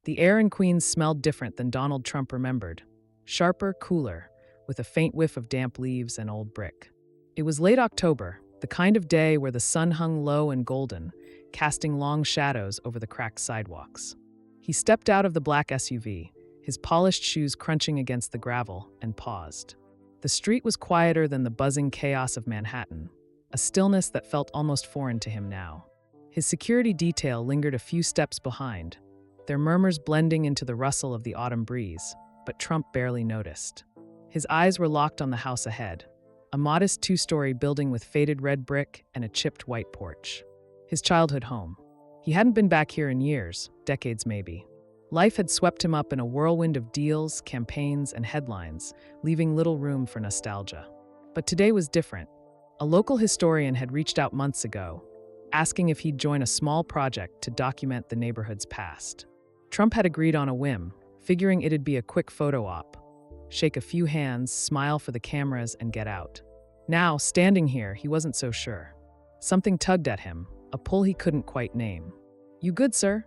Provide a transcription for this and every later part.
The air in Queens smelled different than Donald Trump remembered. Sharper, cooler, with a faint whiff of damp leaves and old brick. It was late October, the kind of day where the sun hung low and golden, casting long shadows over the cracked sidewalks. He stepped out of the black SUV, his polished shoes crunching against the gravel, and paused. The street was quieter than the buzzing chaos of Manhattan, a stillness that felt almost foreign to him now. His security detail lingered a few steps behind, their murmurs blending into the rustle of the autumn breeze, but Trump barely noticed. His eyes were locked on the house ahead, a modest two-story building with faded red brick and a chipped white porch. His childhood home. He hadn't been back here in years, decades maybe. Life had swept him up in a whirlwind of deals, campaigns, and headlines, leaving little room for nostalgia. But today was different. A local historian had reached out months ago, asking if he'd join a small project to document the neighborhood's past. Trump had agreed on a whim, figuring it'd be a quick photo op. Shake a few hands, smile for the cameras, and get out. Now, standing here, he wasn't so sure. Something tugged at him, a pull he couldn't quite name. "You good, sir?"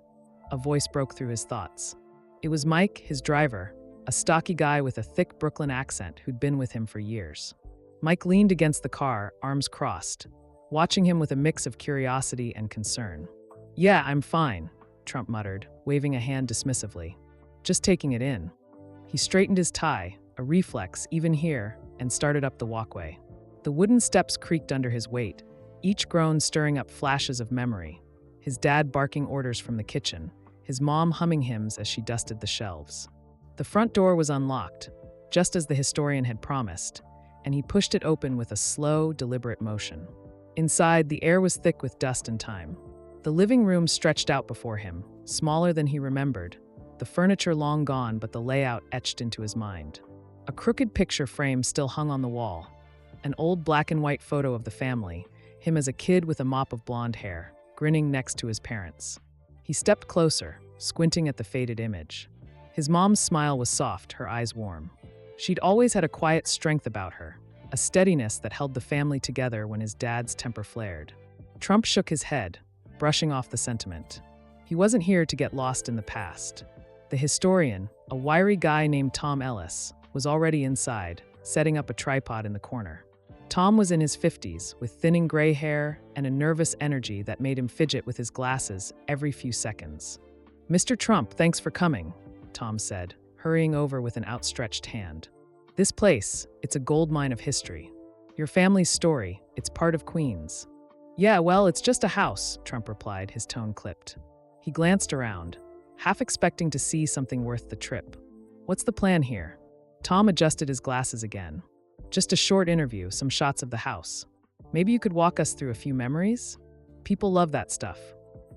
A voice broke through his thoughts. It was Mike, his driver, a stocky guy with a thick Brooklyn accent who'd been with him for years. Mike leaned against the car, arms crossed, watching him with a mix of curiosity and concern. "Yeah, I'm fine," Trump muttered, waving a hand dismissively. "Just taking it in." He straightened his tie, a reflex even here, and started up the walkway. The wooden steps creaked under his weight, each groan stirring up flashes of memory. His dad barking orders from the kitchen, his mom humming hymns as she dusted the shelves. The front door was unlocked, just as the historian had promised, and he pushed it open with a slow, deliberate motion. Inside, the air was thick with dust and time. The living room stretched out before him, smaller than he remembered, the furniture long gone but the layout etched into his mind. A crooked picture frame still hung on the wall, an old black and white photo of the family, him as a kid with a mop of blonde hair, grinning next to his parents. He stepped closer, squinting at the faded image. His mom's smile was soft, her eyes warm. She'd always had a quiet strength about her, a steadiness that held the family together when his dad's temper flared. Trump shook his head, brushing off the sentiment. He wasn't here to get lost in the past. The historian, a wiry guy named Tom Ellis, was already inside, setting up a tripod in the corner. Tom was in his 50s, with thinning gray hair and a nervous energy that made him fidget with his glasses every few seconds. "Mr. Trump, thanks for coming," Tom said, hurrying over with an outstretched hand. "This place, it's a goldmine of history. Your family's story, it's part of Queens." "Yeah, well, it's just a house," Trump replied, his tone clipped. He glanced around, half expecting to see something worth the trip. "What's the plan here?" Tom adjusted his glasses again. "Just a short interview, some shots of the house. Maybe you could walk us through a few memories? People love that stuff."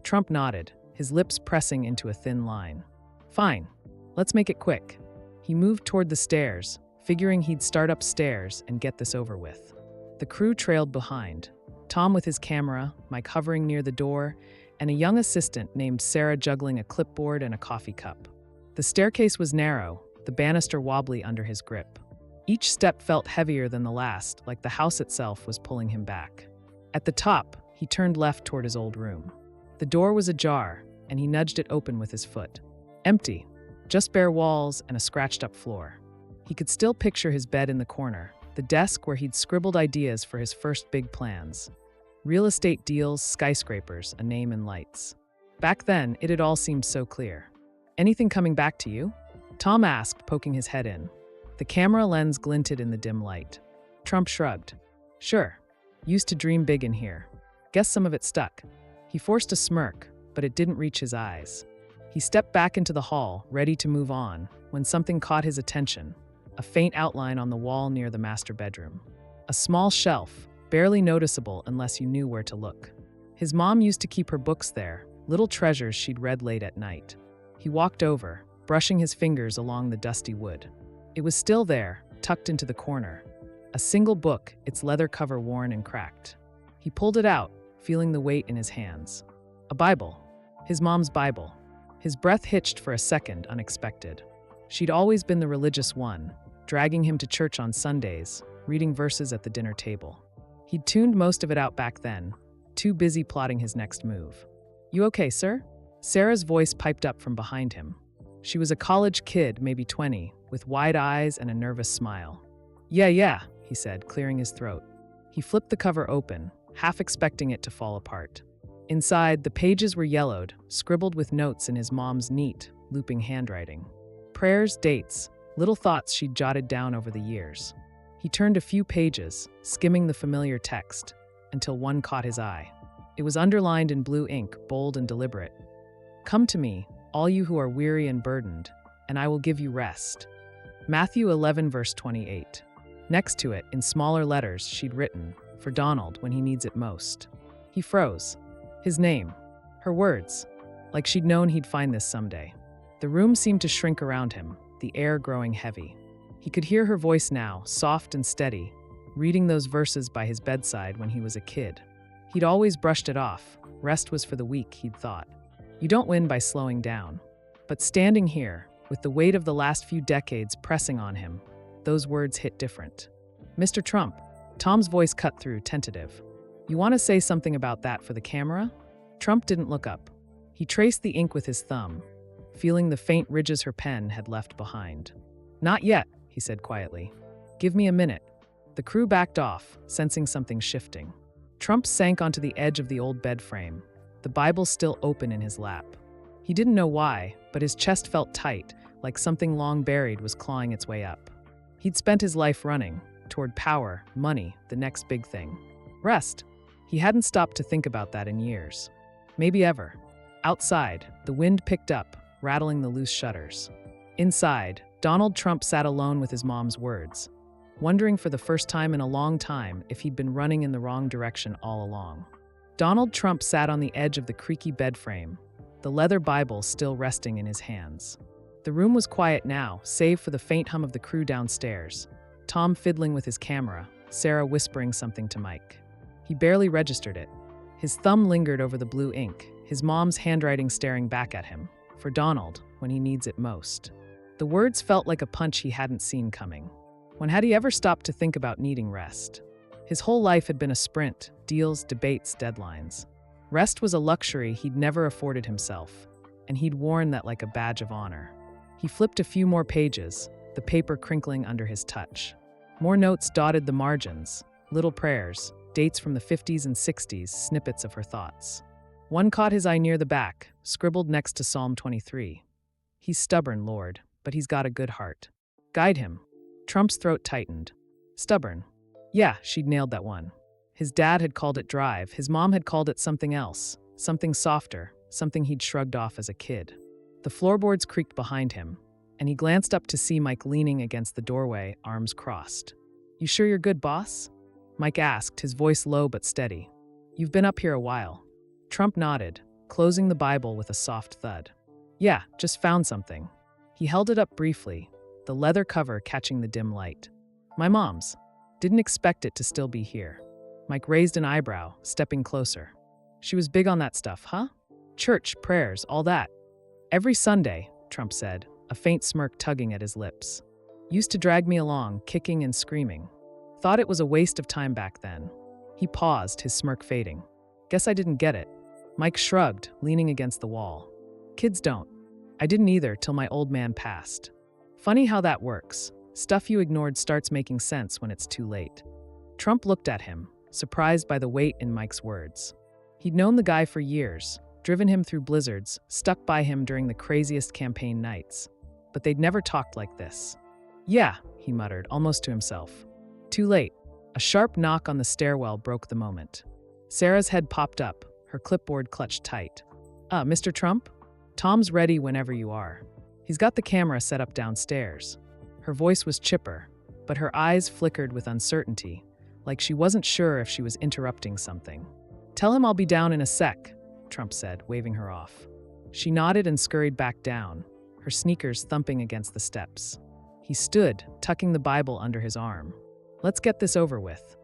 Trump nodded, his lips pressing into a thin line. "Fine. Let's make it quick." He moved toward the stairs, figuring he'd start upstairs and get this over with. The crew trailed behind, Tom with his camera, Mike hovering near the door, and a young assistant named Sarah juggling a clipboard and a coffee cup. The staircase was narrow, the banister wobbly under his grip. Each step felt heavier than the last, like the house itself was pulling him back. At the top, he turned left toward his old room. The door was ajar, and he nudged it open with his foot. Empty, just bare walls and a scratched-up floor. He could still picture his bed in the corner, the desk where he'd scribbled ideas for his first big plans. Real estate deals, skyscrapers, a name in lights. Back then, it had all seemed so clear. "Anything coming back to you?" Tom asked, poking his head in. The camera lens glinted in the dim light. Trump shrugged. "Sure. Used to dream big in here. Guess some of it stuck." He forced a smirk, but it didn't reach his eyes. He stepped back into the hall, ready to move on, when something caught his attention. A faint outline on the wall near the master bedroom. A small shelf, barely noticeable unless you knew where to look. His mom used to keep her books there, little treasures she'd read late at night. He walked over, brushing his fingers along the dusty wood. It was still there, tucked into the corner. A single book, its leather cover worn and cracked. He pulled it out, feeling the weight in his hands. A Bible. His mom's Bible. His breath hitched for a second, unexpected. She'd always been the religious one, dragging him to church on Sundays, reading verses at the dinner table. He'd tuned most of it out back then, too busy plotting his next move. "You okay, sir?" Sarah's voice piped up from behind him. She was a college kid, maybe 20, with wide eyes and a nervous smile. Yeah, he said, clearing his throat. He flipped the cover open, half expecting it to fall apart. Inside, the pages were yellowed, scribbled with notes in his mom's neat, looping handwriting. Prayers, dates, little thoughts she'd jotted down over the years. He turned a few pages, skimming the familiar text, until one caught his eye. It was underlined in blue ink, bold and deliberate. "Come to me, all you who are weary and burdened, and I will give you rest." Matthew 11, verse 28. Next to it, in smaller letters, she'd written, "For Donald when he needs it most." He froze. His name. Her words. Like she'd known he'd find this someday. The room seemed to shrink around him, the air growing heavy. He could hear her voice now, soft and steady, reading those verses by his bedside when he was a kid. He'd always brushed it off. Rest was for the weak, he'd thought. You don't win by slowing down. But standing here, with the weight of the last few decades pressing on him, those words hit different. "Mr. Trump," Tom's voice cut through, tentative. "You want to say something about that for the camera?" Trump didn't look up. He traced the ink with his thumb, feeling the faint ridges her pen had left behind. "Not yet," he said quietly. "Give me a minute." The crew backed off, sensing something shifting. Trump sank onto the edge of the old bed frame, the Bible still open in his lap. He didn't know why, but his chest felt tight, like something long buried was clawing its way up. He'd spent his life running, toward power, money, the next big thing. Rest. He hadn't stopped to think about that in years. Maybe ever. Outside, the wind picked up, rattling the loose shutters. Inside, Donald Trump sat alone with his mom's words, wondering for the first time in a long time if he'd been running in the wrong direction all along. Donald Trump sat on the edge of the creaky bed frame, the leather Bible still resting in his hands. The room was quiet now, save for the faint hum of the crew downstairs, Tom fiddling with his camera, Sarah whispering something to Mike. He barely registered it. His thumb lingered over the blue ink, his mom's handwriting staring back at him. "For Donald, when he needs it most." The words felt like a punch he hadn't seen coming. When had he ever stopped to think about needing rest? His whole life had been a sprint, deals, debates, deadlines. Rest was a luxury he'd never afforded himself, and he'd worn that like a badge of honor. He flipped a few more pages, the paper crinkling under his touch. More notes dotted the margins, little prayers, dates from the 50s and 60s, snippets of her thoughts. One caught his eye near the back, scribbled next to Psalm 23. "He's stubborn, Lord, but he's got a good heart. Guide him." Trump's throat tightened. Stubborn. Yeah, she'd nailed that one. His dad had called it drive, his mom had called it something else, something softer, something he'd shrugged off as a kid. The floorboards creaked behind him, and he glanced up to see Mike leaning against the doorway, arms crossed. "You sure you're good, boss?" Mike asked, his voice low but steady. "You've been up here a while." Trump nodded, closing the Bible with a soft thud. "Yeah, just found something." He held it up briefly, the leather cover catching the dim light. "My mom's. Didn't expect it to still be here." Mike raised an eyebrow, stepping closer. "She was big on that stuff, huh? Church, prayers, all that." "Every Sunday," Trump said, a faint smirk tugging at his lips. "Used to drag me along, kicking and screaming. Thought it was a waste of time back then." He paused, his smirk fading. "Guess I didn't get it." Mike shrugged, leaning against the wall. "Kids don't. I didn't either till my old man passed. Funny how that works. Stuff you ignored starts making sense when it's too late." Trump looked at him, surprised by the weight in Mike's words. He'd known the guy for years, driven him through blizzards, stuck by him during the craziest campaign nights. But they'd never talked like this. "Yeah," he muttered, almost to himself. Too late. A sharp knock on the stairwell broke the moment. Sarah's head popped up, her clipboard clutched tight. Mr. Trump? Tom's ready whenever you are. He's got the camera set up downstairs." Her voice was chipper, but her eyes flickered with uncertainty, like she wasn't sure if she was interrupting something. "Tell him I'll be down in a sec," Trump said, waving her off. She nodded and scurried back down, her sneakers thumping against the steps. He stood, tucking the Bible under his arm. "Let's get this over with."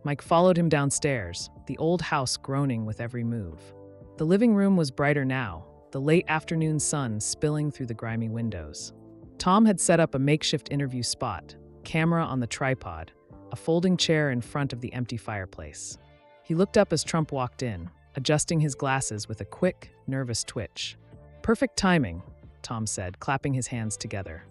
Mike followed him downstairs, the old house groaning with every move. The living room was brighter now, the late afternoon sun spilling through the grimy windows. Tom had set up a makeshift interview spot, camera on the tripod, a folding chair in front of the empty fireplace. He looked up as Trump walked in, adjusting his glasses with a quick, nervous twitch. Perfect timing. Tom said, clapping his hands together.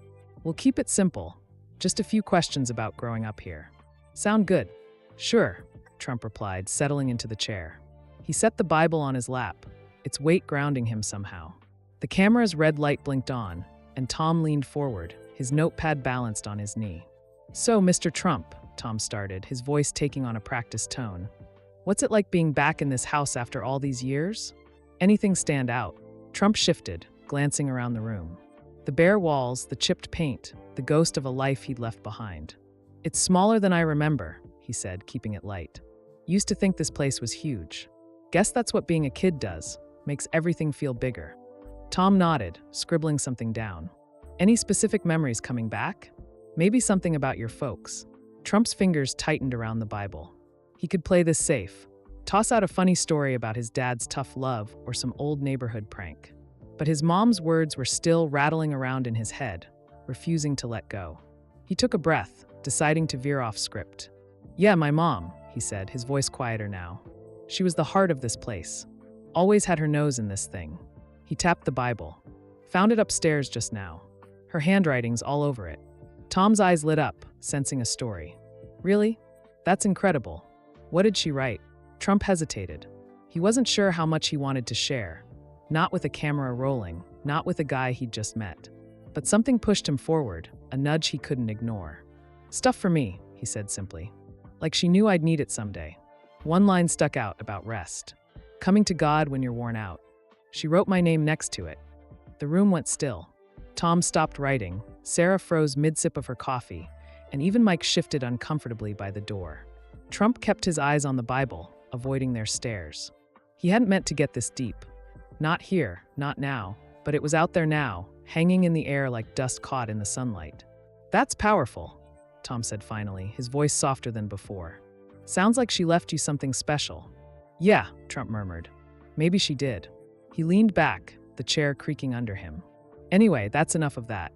We'll keep it simple. Just a few questions about growing up here. Sound good? Sure, Trump replied, settling into the chair. He set the Bible on his lap, its weight grounding him somehow. The camera's red light blinked on, and Tom leaned forward, his notepad balanced on his knee. So, Mr. Trump, Tom started, his voice taking on a practiced tone. What's it like being back in this house after all these years? Anything stand out? Trump shifted, glancing around the room. The bare walls, the chipped paint, the ghost of a life he'd left behind. It's smaller than I remember, he said, keeping it light. Used to think this place was huge. Guess that's what being a kid does, makes everything feel bigger. Tom nodded, scribbling something down. Any specific memories coming back? Maybe something about your folks. Trump's fingers tightened around the Bible. He could play this safe. Toss out a funny story about his dad's tough love or some old neighborhood prank. But his mom's words were still rattling around in his head, refusing to let go. He took a breath, deciding to veer off script. Yeah, my mom, he said, his voice quieter now. She was the heart of this place. Always had her nose in this thing. He tapped the Bible. Found it upstairs just now. Her handwriting's all over it. Tom's eyes lit up, sensing a story. Really? That's incredible. What did she write? Trump hesitated. He wasn't sure how much he wanted to share. Not with a camera rolling, not with a guy he'd just met. But something pushed him forward, a nudge he couldn't ignore. Stuff for me, he said simply. Like she knew I'd need it someday. One line stuck out about rest. Coming to God when you're worn out. She wrote my name next to it. The room went still. Tom stopped writing. Sarah froze mid-sip of her coffee, and even Mike shifted uncomfortably by the door. Trump kept his eyes on the Bible, avoiding their stares. He hadn't meant to get this deep. Not here, not now, but it was out there now, hanging in the air like dust caught in the sunlight. That's powerful, Tom said finally, his voice softer than before. Sounds like she left you something special. Yeah, Trump murmured. Maybe she did. He leaned back, the chair creaking under him. Anyway, that's enough of that.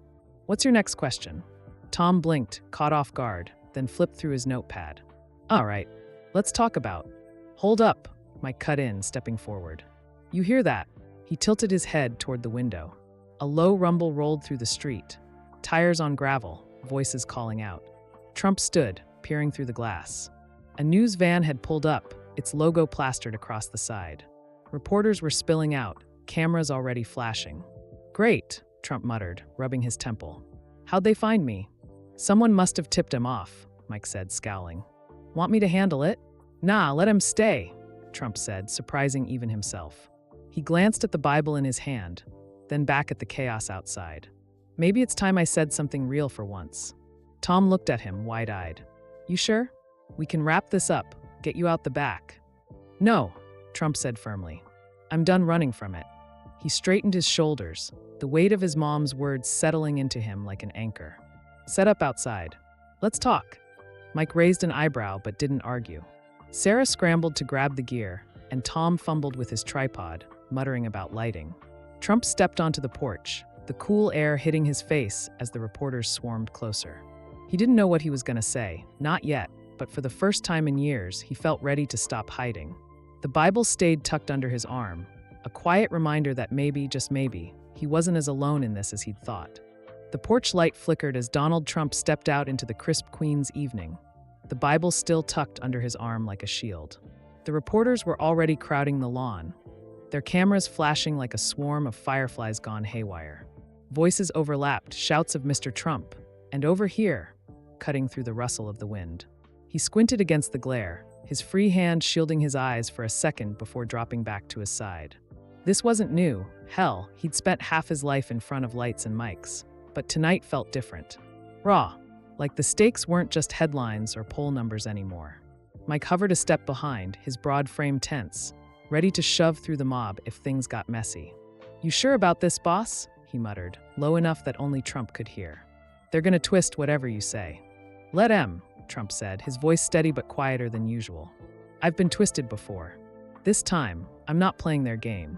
What's your next question? Tom blinked, caught off guard, then flipped through his notepad. All right, let's talk about. Hold up, Mike cut in, stepping forward. You hear that? He tilted his head toward the window. A low rumble rolled through the street. Tires on gravel, voices calling out. Trump stood, peering through the glass. A news van had pulled up, its logo plastered across the side. Reporters were spilling out, cameras already flashing. Great, Trump muttered, rubbing his temple. How'd they find me? Someone must have tipped him off, Mike said, scowling. Want me to handle it? Nah, let him stay, Trump said, surprising even himself. He glanced at the Bible in his hand, then back at the chaos outside. Maybe it's time I said something real for once. Tom looked at him, wide-eyed. You sure? We can wrap this up, get you out the back. No, Trump said firmly. I'm done running from it. He straightened his shoulders, the weight of his mom's words settling into him like an anchor. Set up outside. Let's talk. Mike raised an eyebrow but didn't argue. Sarah scrambled to grab the gear, and Tom fumbled with his tripod, muttering about lighting. Trump stepped onto the porch, the cool air hitting his face as the reporters swarmed closer. He didn't know what he was going to say, not yet, but for the first time in years, he felt ready to stop hiding. The Bible stayed tucked under his arm, a quiet reminder that maybe, just maybe, he wasn't as alone in this as he'd thought. The porch light flickered as Donald Trump stepped out into the crisp Queen's evening, the Bible still tucked under his arm like a shield. The reporters were already crowding the lawn, their cameras flashing like a swarm of fireflies gone haywire. Voices overlapped, shouts of Mr. Trump, and over here, cutting through the rustle of the wind. He squinted against the glare, his free hand shielding his eyes for a second before dropping back to his side. This wasn't new. Hell, he'd spent half his life in front of lights and mics. But tonight felt different. Raw, like the stakes weren't just headlines or poll numbers anymore. Mike hovered a step behind, his broad frame tense, ready to shove through the mob if things got messy. You sure about this, boss? He muttered, low enough that only Trump could hear. They're gonna twist whatever you say. Let 'em, Trump said, his voice steady but quieter than usual. I've been twisted before. This time, I'm not playing their game.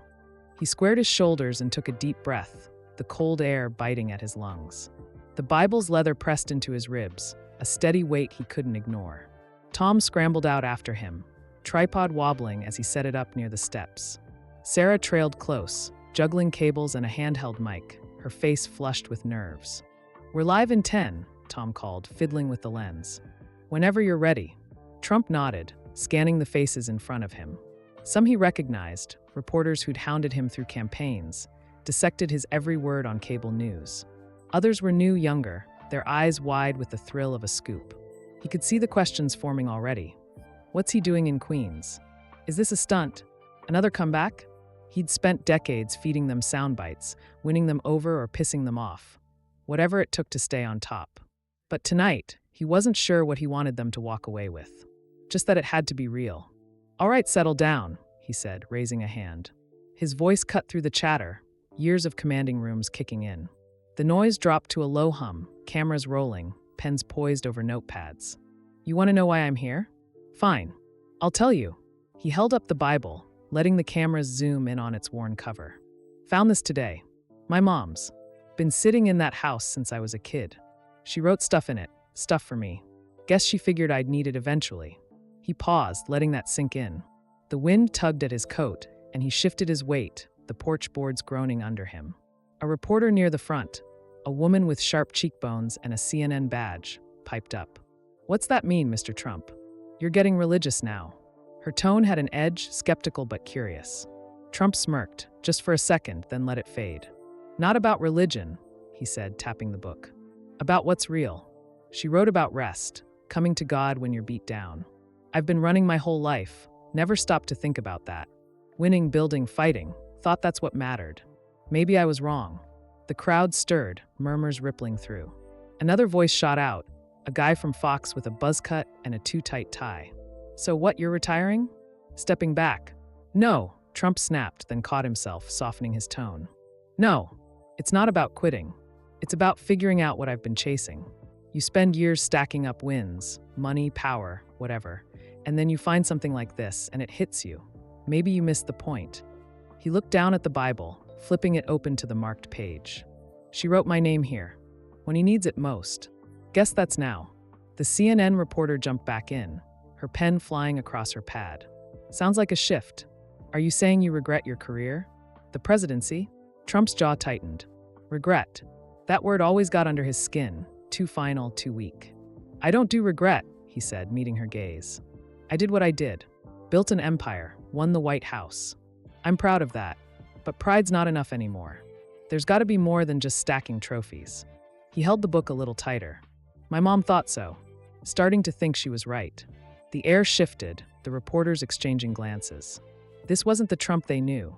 He squared his shoulders and took a deep breath, the cold air biting at his lungs. The Bible's leather pressed into his ribs, a steady weight he couldn't ignore. Tom scrambled out after him, tripod wobbling as he set it up near the steps. Sarah trailed close, juggling cables and a handheld mic, her face flushed with nerves. "We're live in 10, Tom called, fiddling with the lens. "Whenever you're ready." Trump nodded, scanning the faces in front of him. Some he recognized, reporters who'd hounded him through campaigns, dissected his every word on cable news. Others were new, younger, their eyes wide with the thrill of a scoop. He could see the questions forming already. What's he doing in Queens? Is this a stunt? Another comeback? He'd spent decades feeding them sound bites, winning them over or pissing them off. Whatever it took to stay on top. But tonight, he wasn't sure what he wanted them to walk away with. Just that it had to be real. "All right, settle down," he said, raising a hand. His voice cut through the chatter, years of commanding rooms kicking in. The noise dropped to a low hum, cameras rolling, pens poised over notepads. "You want to know why I'm here? Fine. I'll tell you." He held up the Bible, letting the cameras zoom in on its worn cover. "Found this today. My mom's. Been sitting in that house since I was a kid. She wrote stuff in it, stuff for me. Guess she figured I'd need it eventually." He paused, letting that sink in. The wind tugged at his coat, and he shifted his weight, the porch boards groaning under him. A reporter near the front, a woman with sharp cheekbones and a CNN badge, piped up. "What's that mean, Mr. Trump? You're getting religious now." Her tone had an edge, skeptical but curious. Trump smirked, just for a second, then let it fade. "Not about religion," he said, tapping the book. "About what's real. She wrote about rest, coming to God when you're beat down. I've been running my whole life, never stopped to think about that. Winning, building, fighting, thought that's what mattered. Maybe I was wrong." The crowd stirred, murmurs rippling through. Another voice shot out, a guy from Fox with a buzz cut and a too-tight tie. "So what, you're retiring?" Stepping back. "No," Trump snapped, then caught himself, softening his tone. "No, it's not about quitting. It's about figuring out what I've been chasing. You spend years stacking up wins, money, power, whatever, and then you find something like this, and it hits you. Maybe you missed the point." He looked down at the Bible, flipping it open to the marked page. "She wrote my name here, when he needs it most. Guess that's now." The CNN reporter jumped back in, her pen flying across her pad. "Sounds like a shift. Are you saying you regret your career? The presidency?" Trump's jaw tightened. Regret. That word always got under his skin, too final, too weak. "I don't do regret," he said, meeting her gaze. "I did what I did. Built an empire, won the White House. I'm proud of that. But pride's not enough anymore. There's got to be more than just stacking trophies." He held the book a little tighter. "My mom thought so." Starting to think she was right. The air shifted, the reporters exchanging glances. This wasn't the Trump they knew.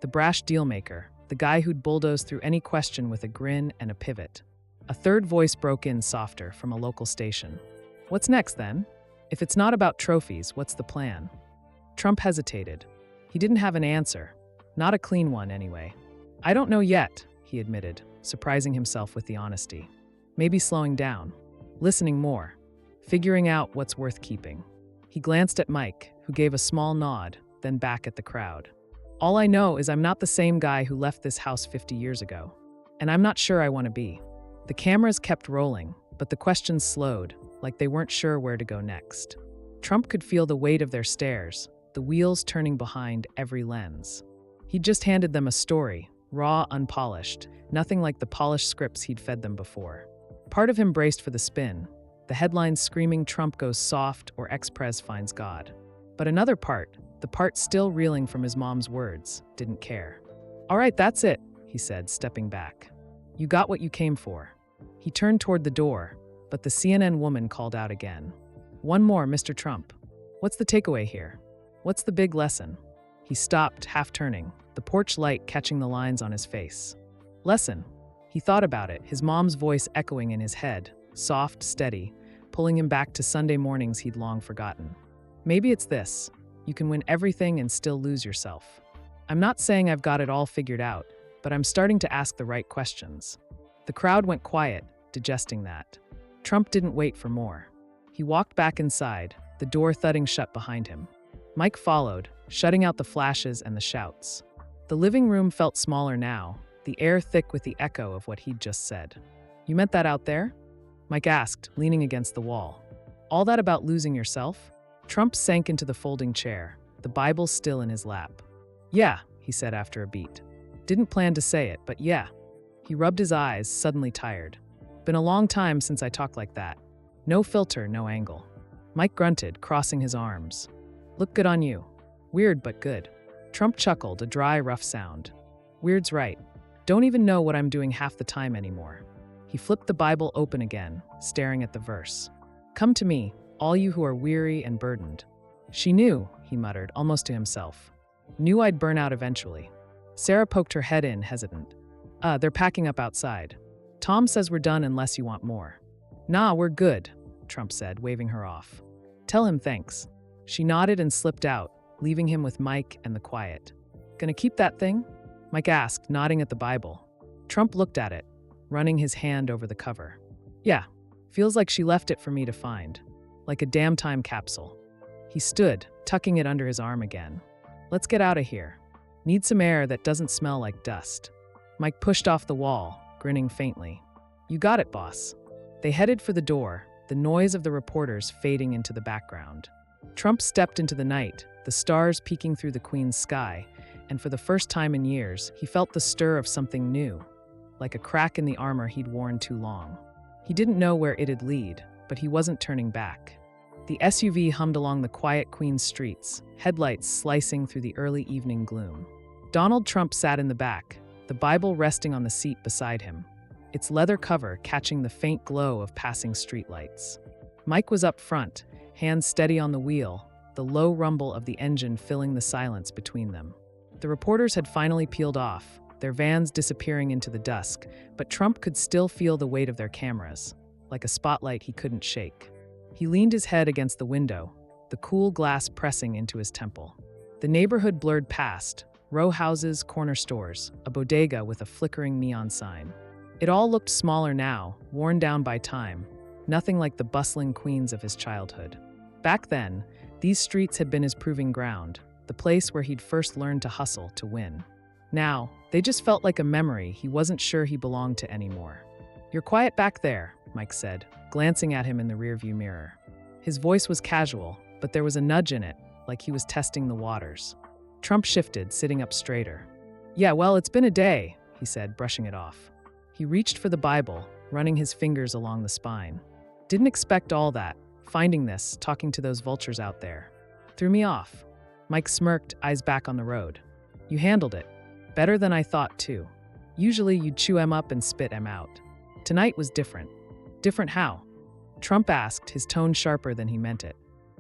The brash dealmaker, the guy who'd bulldoze through any question with a grin and a pivot. A third voice broke in softer from a local station. "What's next, then? If it's not about trophies, what's the plan?" Trump hesitated. He didn't have an answer. Not a clean one, anyway. "I don't know yet," he admitted, surprising himself with the honesty. Maybe slowing down, listening more, figuring out what's worth keeping. He glanced at Mike, who gave a small nod, then back at the crowd. "All I know is I'm not the same guy who left this house 50 years ago. And I'm not sure I want to be." The cameras kept rolling, but the questions slowed, like they weren't sure where to go next. Trump could feel the weight of their stares, the wheels turning behind every lens. He'd just handed them a story, raw, unpolished, nothing like the polished scripts he'd fed them before. Part of him braced for the spin, the headlines screaming Trump goes soft or ex-pres finds God. But another part, the part still reeling from his mom's words, didn't care. "All right, that's it," he said, stepping back. "You got what you came for." He turned toward the door, but the CNN woman called out again. "One more, Mr. Trump. What's the takeaway here? What's the big lesson?" He stopped, half turning, the porch light catching the lines on his face. "Lesson?" He thought about it, his mom's voice echoing in his head, soft, steady, pulling him back to Sunday mornings he'd long forgotten. "Maybe it's this. You can win everything and still lose yourself. I'm not saying I've got it all figured out, but I'm starting to ask the right questions." The crowd went quiet, digesting that. Trump didn't wait for more. He walked back inside, the door thudding shut behind him. Mike followed, shutting out the flashes and the shouts. The living room felt smaller now, the air thick with the echo of what he'd just said. "You meant that out there?" Mike asked, leaning against the wall. "All that about losing yourself?" Trump sank into the folding chair, the Bible still in his lap. "Yeah," he said after a beat. "Didn't plan to say it, but yeah." He rubbed his eyes, suddenly tired. Been a long time since I talked like that. No filter, no angle. Mike grunted, crossing his arms. Look good on you. Weird, but good. Trump chuckled, a dry, rough sound. Weird's right. Don't even know what I'm doing half the time anymore. He flipped the Bible open again, staring at the verse. Come to me, all you who are weary and burdened. She knew, he muttered, almost to himself. Knew I'd burn out eventually. Sarah poked her head in, hesitant. They're packing up outside. Tom says we're done unless you want more. Nah, we're good, Trump said, waving her off. Tell him thanks. She nodded and slipped out, leaving him with Mike and the quiet. Gonna keep that thing? Mike asked, nodding at the Bible. Trump looked at it, running his hand over the cover. Yeah, feels like she left it for me to find. Like a damn time capsule. He stood, tucking it under his arm again. Let's get out of here. Need some air that doesn't smell like dust. Mike pushed off the wall, grinning faintly. You got it, boss. They headed for the door, the noise of the reporters fading into the background. Trump stepped into the night, the stars peeking through the Queen's sky, and for the first time in years, he felt the stir of something new, like a crack in the armor he'd worn too long. He didn't know where it'd lead, but he wasn't turning back. The SUV hummed along the quiet Queen's streets, headlights slicing through the early evening gloom. Donald Trump sat in the back, the Bible resting on the seat beside him, its leather cover catching the faint glow of passing streetlights. Mike was up front, hands steady on the wheel, the low rumble of the engine filling the silence between them. The reporters had finally peeled off, their vans disappearing into the dusk, but Trump could still feel the weight of their cameras, like a spotlight he couldn't shake. He leaned his head against the window, the cool glass pressing into his temple. The neighborhood blurred past, row houses, corner stores, a bodega with a flickering neon sign. It all looked smaller now, worn down by time, nothing like the bustling Queens of his childhood. Back then, these streets had been his proving ground, the place where he'd first learned to hustle to win. Now, they just felt like a memory he wasn't sure he belonged to anymore. You're quiet back there, Mike said, glancing at him in the rearview mirror. His voice was casual, but there was a nudge in it, like he was testing the waters. Trump shifted, sitting up straighter. Yeah, well, it's been a day, he said, brushing it off. He reached for the Bible, running his fingers along the spine. Didn't expect all that, finding this, talking to those vultures out there. Threw me off. Mike smirked, eyes back on the road. You handled it. Better than I thought, too. Usually you'd chew em up and spit em out. Tonight was different. Different how? Trump asked, his tone sharper than he meant it.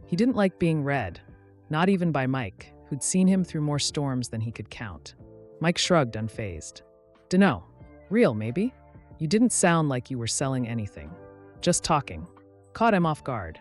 He didn't like being read, not even by Mike, who'd seen him through more storms than he could count. Mike shrugged, unfazed. Dunno. Real, maybe? You didn't sound like you were selling anything. Just talking. Caught him off guard.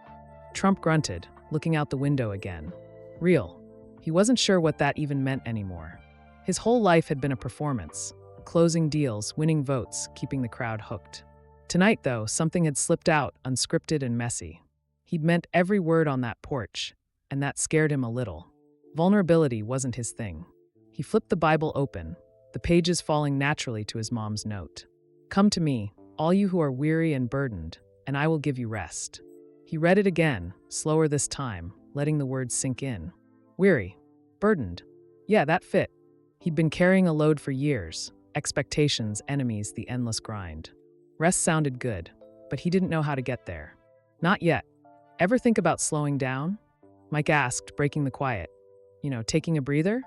Trump grunted, looking out the window again. Real. He wasn't sure what that even meant anymore. His whole life had been a performance. Closing deals, winning votes, keeping the crowd hooked. Tonight, though, something had slipped out, unscripted and messy. He'd meant every word on that porch, and that scared him a little. Vulnerability wasn't his thing. He flipped the Bible open, the pages falling naturally to his mom's note. Come to me, all you who are weary and burdened, and I will give you rest. He read it again, slower this time, letting the words sink in. Weary. Burdened. Yeah, that fit. He'd been carrying a load for years. Expectations, enemies, the endless grind. Rest sounded good, but he didn't know how to get there. Not yet. Ever think about slowing down? Mike asked, breaking the quiet. Taking a breather?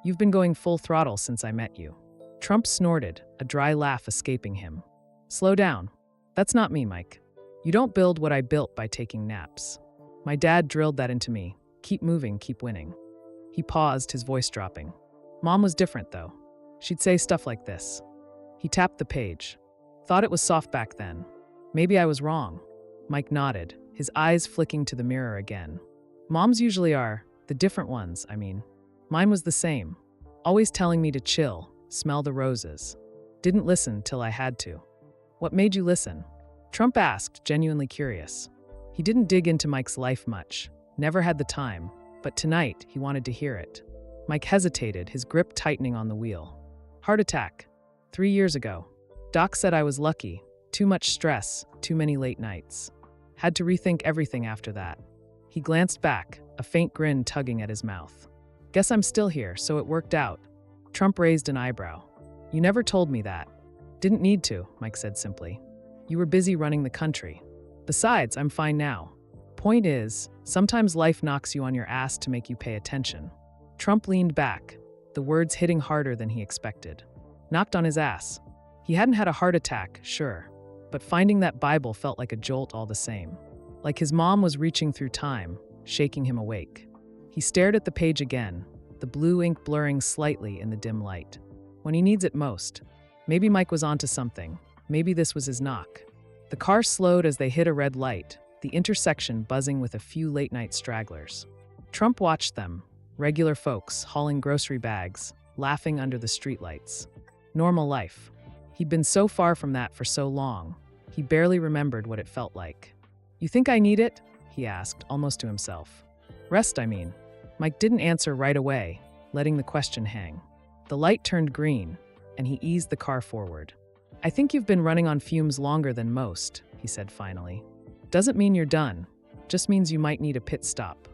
You've been going full throttle since I met you. Trump snorted, a dry laugh escaping him. Slow down. That's not me, Mike. You don't build what I built by taking naps. My dad drilled that into me. Keep moving, keep winning. He paused, his voice dropping. Mom was different, though. She'd say stuff like this. He tapped the page. Thought it was soft back then. Maybe I was wrong. Mike nodded, his eyes flicking to the mirror again. Moms usually are, the different ones, I mean. Mine was the same. Always telling me to chill, smell the roses. Didn't listen till I had to. What made you listen? Trump asked, genuinely curious. He didn't dig into Mike's life much, never had the time, but tonight he wanted to hear it. Mike hesitated, his grip tightening on the wheel. Heart attack. 3 years ago. Doc said I was lucky. Too much stress, too many late nights. Had to rethink everything after that. He glanced back, a faint grin tugging at his mouth. Guess I'm still here, so it worked out. Trump raised an eyebrow. You never told me that. Didn't need to, Mike said simply. You were busy running the country. Besides, I'm fine now. Point is, sometimes life knocks you on your ass to make you pay attention. Trump leaned back, the words hitting harder than he expected. Knocked on his ass. He hadn't had a heart attack, sure, but finding that Bible felt like a jolt all the same. Like his mom was reaching through time, shaking him awake. He stared at the page again, the blue ink blurring slightly in the dim light. When he needs it most. Maybe Mike was onto something. Maybe this was his knock. The car slowed as they hit a red light, the intersection buzzing with a few late-night stragglers. Trump watched them, regular folks hauling grocery bags, laughing under the streetlights. Normal life. He'd been so far from that for so long, he barely remembered what it felt like. You think I need it? He asked, almost to himself. Rest, I mean. Mike didn't answer right away, letting the question hang. The light turned green, and he eased the car forward. I think you've been running on fumes longer than most, he said finally. Doesn't mean you're done, just means you might need a pit stop.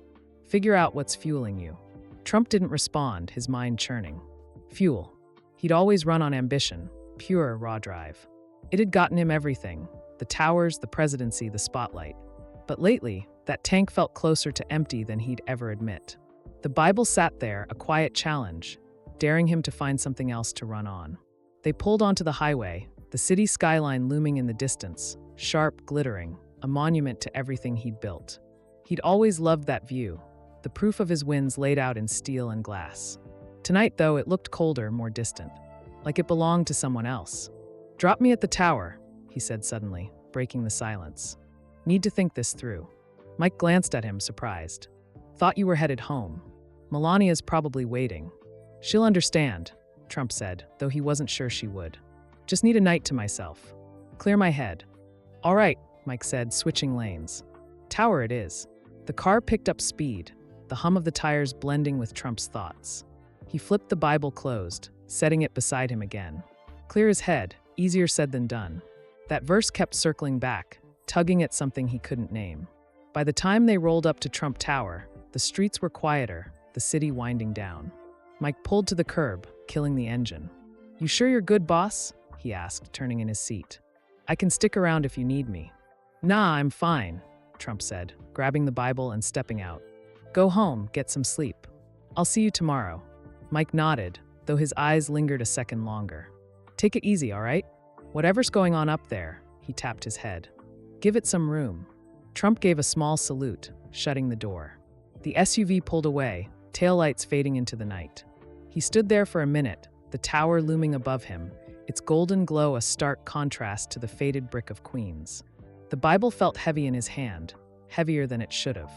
Figure out what's fueling you. Trump didn't respond, his mind churning. Fuel. He'd always run on ambition, pure raw drive. It had gotten him everything, the towers, the presidency, the spotlight. But lately, that tank felt closer to empty than he'd ever admit. The Bible sat there, a quiet challenge, daring him to find something else to run on. They pulled onto the highway, the city skyline looming in the distance, sharp, glittering, a monument to everything he'd built. He'd always loved that view, the proof of his wins laid out in steel and glass. Tonight, though, it looked colder, more distant, like it belonged to someone else. Drop me at the tower, he said suddenly, breaking the silence. Need to think this through. Mike glanced at him, surprised. Thought you were headed home. Melania's probably waiting. She'll understand, Trump said, though he wasn't sure she would. Just need a night to myself. Clear my head. All right, Mike said, switching lanes. Tower it is. The car picked up speed, the hum of the tires blending with Trump's thoughts. He flipped the Bible closed, setting it beside him again. Clear his head, easier said than done. That verse kept circling back, tugging at something he couldn't name. By the time they rolled up to Trump Tower, the streets were quieter, the city winding down. Mike pulled to the curb, killing the engine. You sure you're good, boss? He asked, turning in his seat. I can stick around if you need me. Nah, I'm fine, Trump said, grabbing the Bible and stepping out. Go home, get some sleep. I'll see you tomorrow. Mike nodded, though his eyes lingered a second longer. Take it easy, all right? Whatever's going on up there, he tapped his head. Give it some room. Trump gave a small salute, shutting the door. The SUV pulled away, taillights fading into the night. He stood there for a minute, the tower looming above him, its golden glow a stark contrast to the faded brick of Queens. The Bible felt heavy in his hand, heavier than it should have.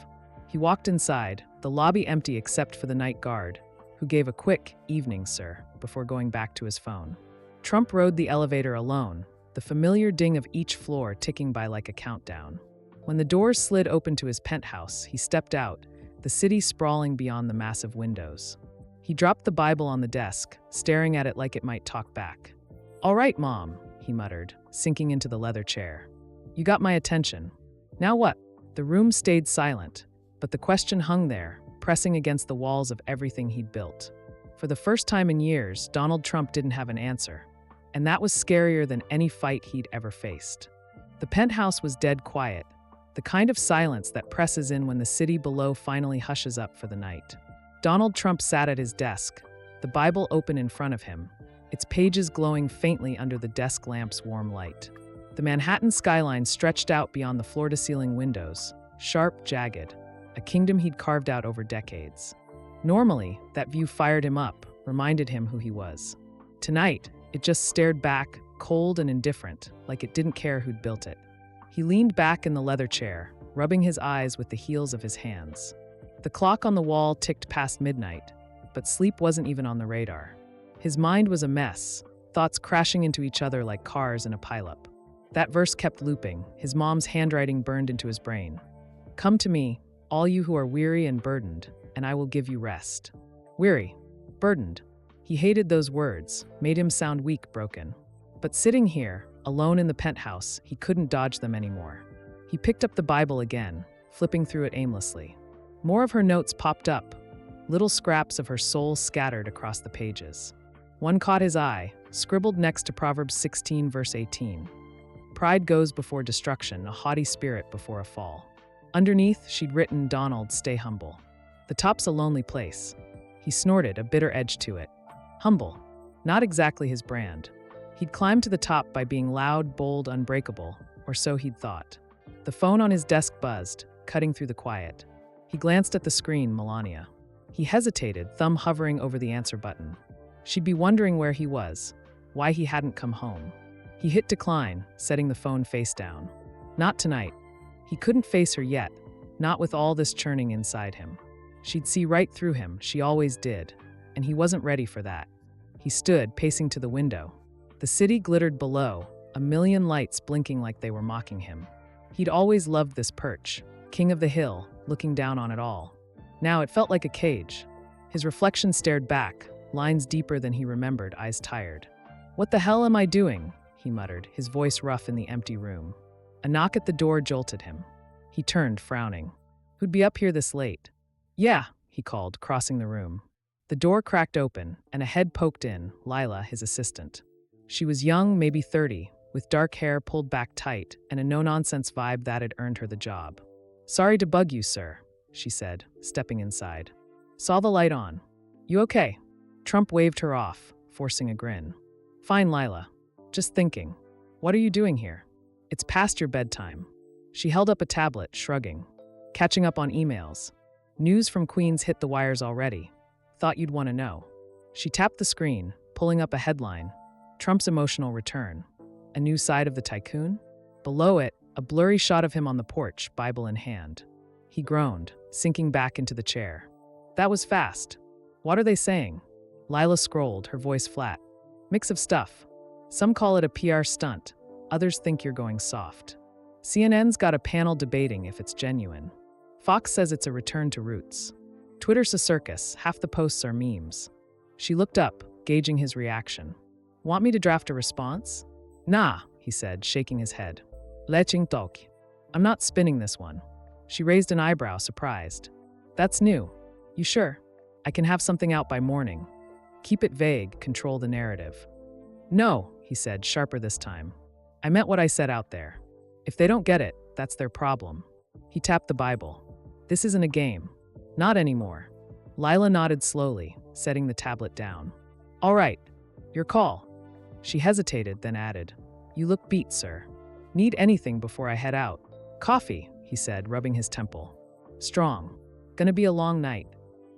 He walked inside, the lobby empty except for the night guard, who gave a quick, "Evening, sir," before going back to his phone. Trump rode the elevator alone, the familiar ding of each floor ticking by like a countdown. When the doors slid open to his penthouse, he stepped out, the city sprawling beyond the massive windows. He dropped the Bible on the desk, staring at it like it might talk back. All right, Mom, he muttered, sinking into the leather chair. You got my attention. Now what? The room stayed silent, but the question hung there, pressing against the walls of everything he'd built. For the first time in years, Donald Trump didn't have an answer, and that was scarier than any fight he'd ever faced. The penthouse was dead quiet, the kind of silence that presses in when the city below finally hushes up for the night. Donald Trump sat at his desk, the Bible open in front of him, its pages glowing faintly under the desk lamp's warm light. The Manhattan skyline stretched out beyond the floor-to-ceiling windows, sharp, jagged, a kingdom he'd carved out over decades. Normally, that view fired him up, reminded him who he was. Tonight, it just stared back, cold and indifferent, like it didn't care who'd built it. He leaned back in the leather chair, rubbing his eyes with the heels of his hands. The clock on the wall ticked past midnight, but sleep wasn't even on the radar. His mind was a mess, thoughts crashing into each other like cars in a pileup. That verse kept looping, his mom's handwriting burned into his brain. Come to me, all you who are weary and burdened, and I will give you rest. Weary, burdened. He hated those words, made him sound weak, broken. But sitting here, alone in the penthouse, he couldn't dodge them anymore. He picked up the Bible again, flipping through it aimlessly. More of her notes popped up, little scraps of her soul scattered across the pages. One caught his eye, scribbled next to Proverbs 16, verse 18. Pride goes before destruction, a haughty spirit before a fall. Underneath, she'd written, Donald, stay humble. The top's a lonely place. He snorted, a bitter edge to it. Humble. Not exactly his brand. He'd climbed to the top by being loud, bold, unbreakable, or so he'd thought. The phone on his desk buzzed, cutting through the quiet. He glanced at the screen, Melania. He hesitated, thumb hovering over the answer button. She'd be wondering where he was, why he hadn't come home. He hit decline, setting the phone face down. Not tonight. He couldn't face her yet, not with all this churning inside him. She'd see right through him, she always did, and he wasn't ready for that. He stood, pacing to the window. The city glittered below, a million lights blinking like they were mocking him. He'd always loved this perch, king of the hill, looking down on it all. Now it felt like a cage. His reflection stared back, lines deeper than he remembered, eyes tired. "What the hell am I doing?" he muttered, his voice rough in the empty room. A knock at the door jolted him. He turned, frowning. "Who'd be up here this late?" "Yeah," he called, crossing the room. The door cracked open, and a head poked in, Lila, his assistant. She was young, maybe 30, with dark hair pulled back tight and a no-nonsense vibe that had earned her the job. "Sorry to bug you, sir," she said, stepping inside. "Saw the light on. You okay?" Trump waved her off, forcing a grin. "Fine, Lila. Just thinking. What are you doing here? It's past your bedtime." She held up a tablet, shrugging. "Catching up on emails. News from Queens hit the wires already. Thought you'd want to know." She tapped the screen, pulling up a headline. Trump's emotional return. A new side of the tycoon? Below it, a blurry shot of him on the porch, Bible in hand. He groaned, sinking back into the chair. "That was fast. What are they saying?" Lila scrolled, her voice flat. "Mix of stuff. Some call it a PR stunt. Others think you're going soft. CNN's got a panel debating if it's genuine. Fox says it's a return to roots. Twitter's a circus, half the posts are memes." She looked up, gauging his reaction. "Want me to draft a response?" "Nah," he said, shaking his head. "Leching talk. I'm not spinning this one." She raised an eyebrow, surprised. "That's new. You sure? I can have something out by morning. Keep it vague, control the narrative." "No," he said, sharper this time. "I meant what I said out there. If they don't get it, that's their problem." He tapped the Bible. "This isn't a game. Not anymore." Lila nodded slowly, setting the tablet down. "All right. Your call." She hesitated, then added, "You look beat, sir. Need anything before I head out?" "Coffee," he said, rubbing his temple. "Strong. Gonna be a long night."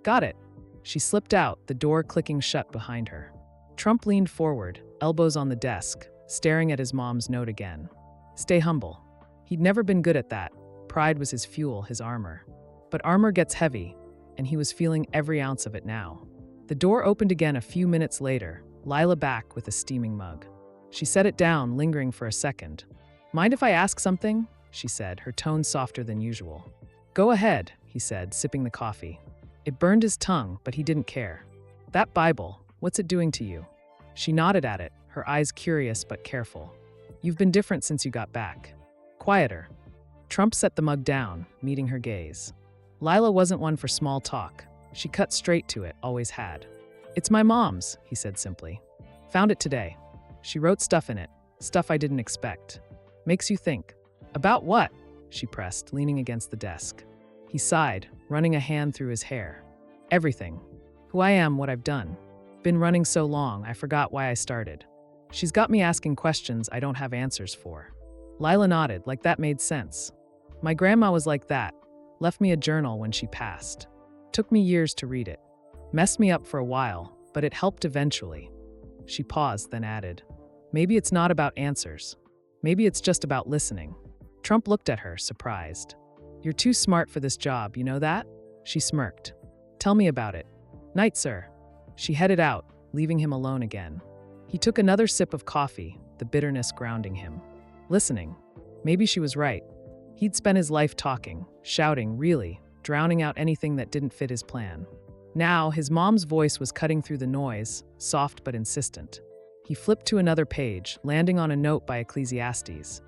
"Got it." She slipped out, the door clicking shut behind her. Trump leaned forward, elbows on the desk, staring at his mom's note again. Stay humble. He'd never been good at that. Pride was his fuel, his armor. But armor gets heavy, and he was feeling every ounce of it now. The door opened again a few minutes later, Lila back with a steaming mug. She set it down, lingering for a second. "Mind if I ask something?" she said, her tone softer than usual. "Go ahead," he said, sipping the coffee. It burned his tongue, but he didn't care. "That Bible, what's it doing to you?" She nodded at it, her eyes curious but careful. "You've been different since you got back. Quieter." Trump set the mug down, meeting her gaze. Lila wasn't one for small talk. She cut straight to it, always had. "It's my mom's," he said simply. "Found it today. She wrote stuff in it, stuff I didn't expect. Makes you think." "About what?" she pressed, leaning against the desk. He sighed, running a hand through his hair. "Everything. Who I am, what I've done. Been running so long, I forgot why I started. She's got me asking questions I don't have answers for." Lila nodded, like that made sense. "My grandma was like that. Left me a journal when she passed. Took me years to read it. Messed me up for a while, but it helped eventually." She paused, then added, "Maybe it's not about answers. Maybe it's just about listening." Trump looked at her, surprised. "You're too smart for this job, you know that?" She smirked. "Tell me about it." "Night, sir." She headed out, leaving him alone again. He took another sip of coffee, the bitterness grounding him. Listening. Maybe she was right. He'd spent his life talking, shouting, really, drowning out anything that didn't fit his plan. Now, his mom's voice was cutting through the noise, soft but insistent. He flipped to another page, landing on a note by Ecclesiastes.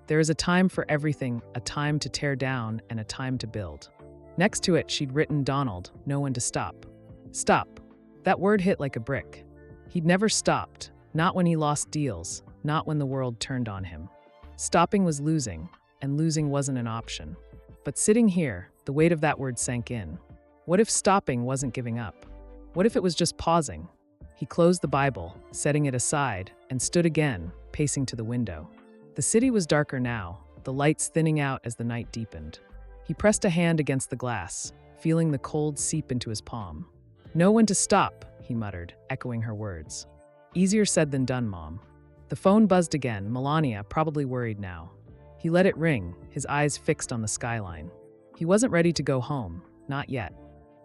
"There is a time for everything, a time to tear down and a time to build." Next to it, she'd written, "Donald, know when to stop." Stop. That word hit like a brick. He'd never stopped, Not when he lost deals, not when the world turned on him. Stopping was losing, and losing wasn't an option. But sitting here, the weight of that word sank in. What if stopping wasn't giving up? What if it was just pausing? He closed the Bible, setting it aside, and stood again, pacing to the window. The city was darker now, the lights thinning out as the night deepened. He pressed a hand against the glass, feeling the cold seep into his palm. "Know when to stop," he muttered, echoing her words. "Easier said than done, Mom." The phone buzzed again, Melania, probably worried now. He let it ring, his eyes fixed on the skyline. He wasn't ready to go home, not yet.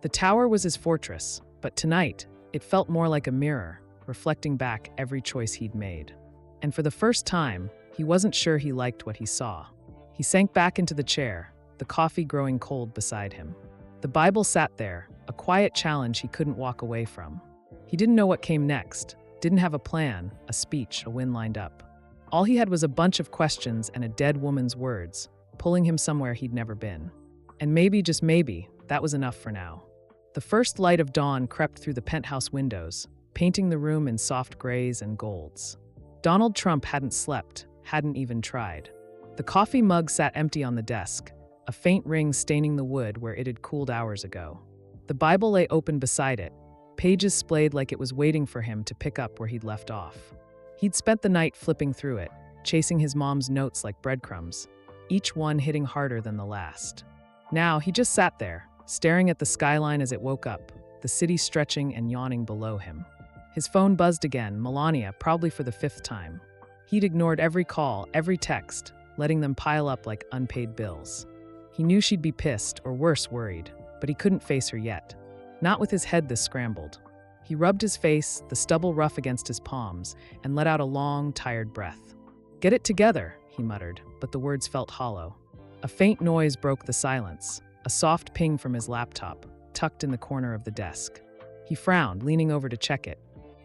The tower was his fortress, but tonight, it felt more like a mirror, reflecting back every choice he'd made. And for the first time, he wasn't sure he liked what he saw. He sank back into the chair, the coffee growing cold beside him. The Bible sat there, a quiet challenge he couldn't walk away from. He didn't know what came next, didn't have a plan, a speech, a win lined up. All he had was a bunch of questions and a dead woman's words, pulling him somewhere he'd never been. And maybe, just maybe, that was enough for now. The first light of dawn crept through the penthouse windows, painting the room in soft grays and golds. Donald Trump hadn't slept, hadn't even tried. The coffee mug sat empty on the desk, a faint ring staining the wood where it had cooled hours ago. The Bible lay open beside it, pages splayed like it was waiting for him to pick up where he'd left off. He'd spent the night flipping through it, chasing his mom's notes like breadcrumbs, each one hitting harder than the last. Now he just sat there, staring at the skyline as it woke up, the city stretching and yawning below him. His phone buzzed again, Melania, probably for the 5th time. He'd ignored every call, every text, letting them pile up like unpaid bills. He knew she'd be pissed, or worse, worried, but he couldn't face her yet. Not with his head this scrambled. He rubbed his face, the stubble rough against his palms, and let out a long, tired breath. "Get it together," he muttered, but the words felt hollow. A faint noise broke the silence, a soft ping from his laptop, tucked in the corner of the desk. He frowned, leaning over to check it.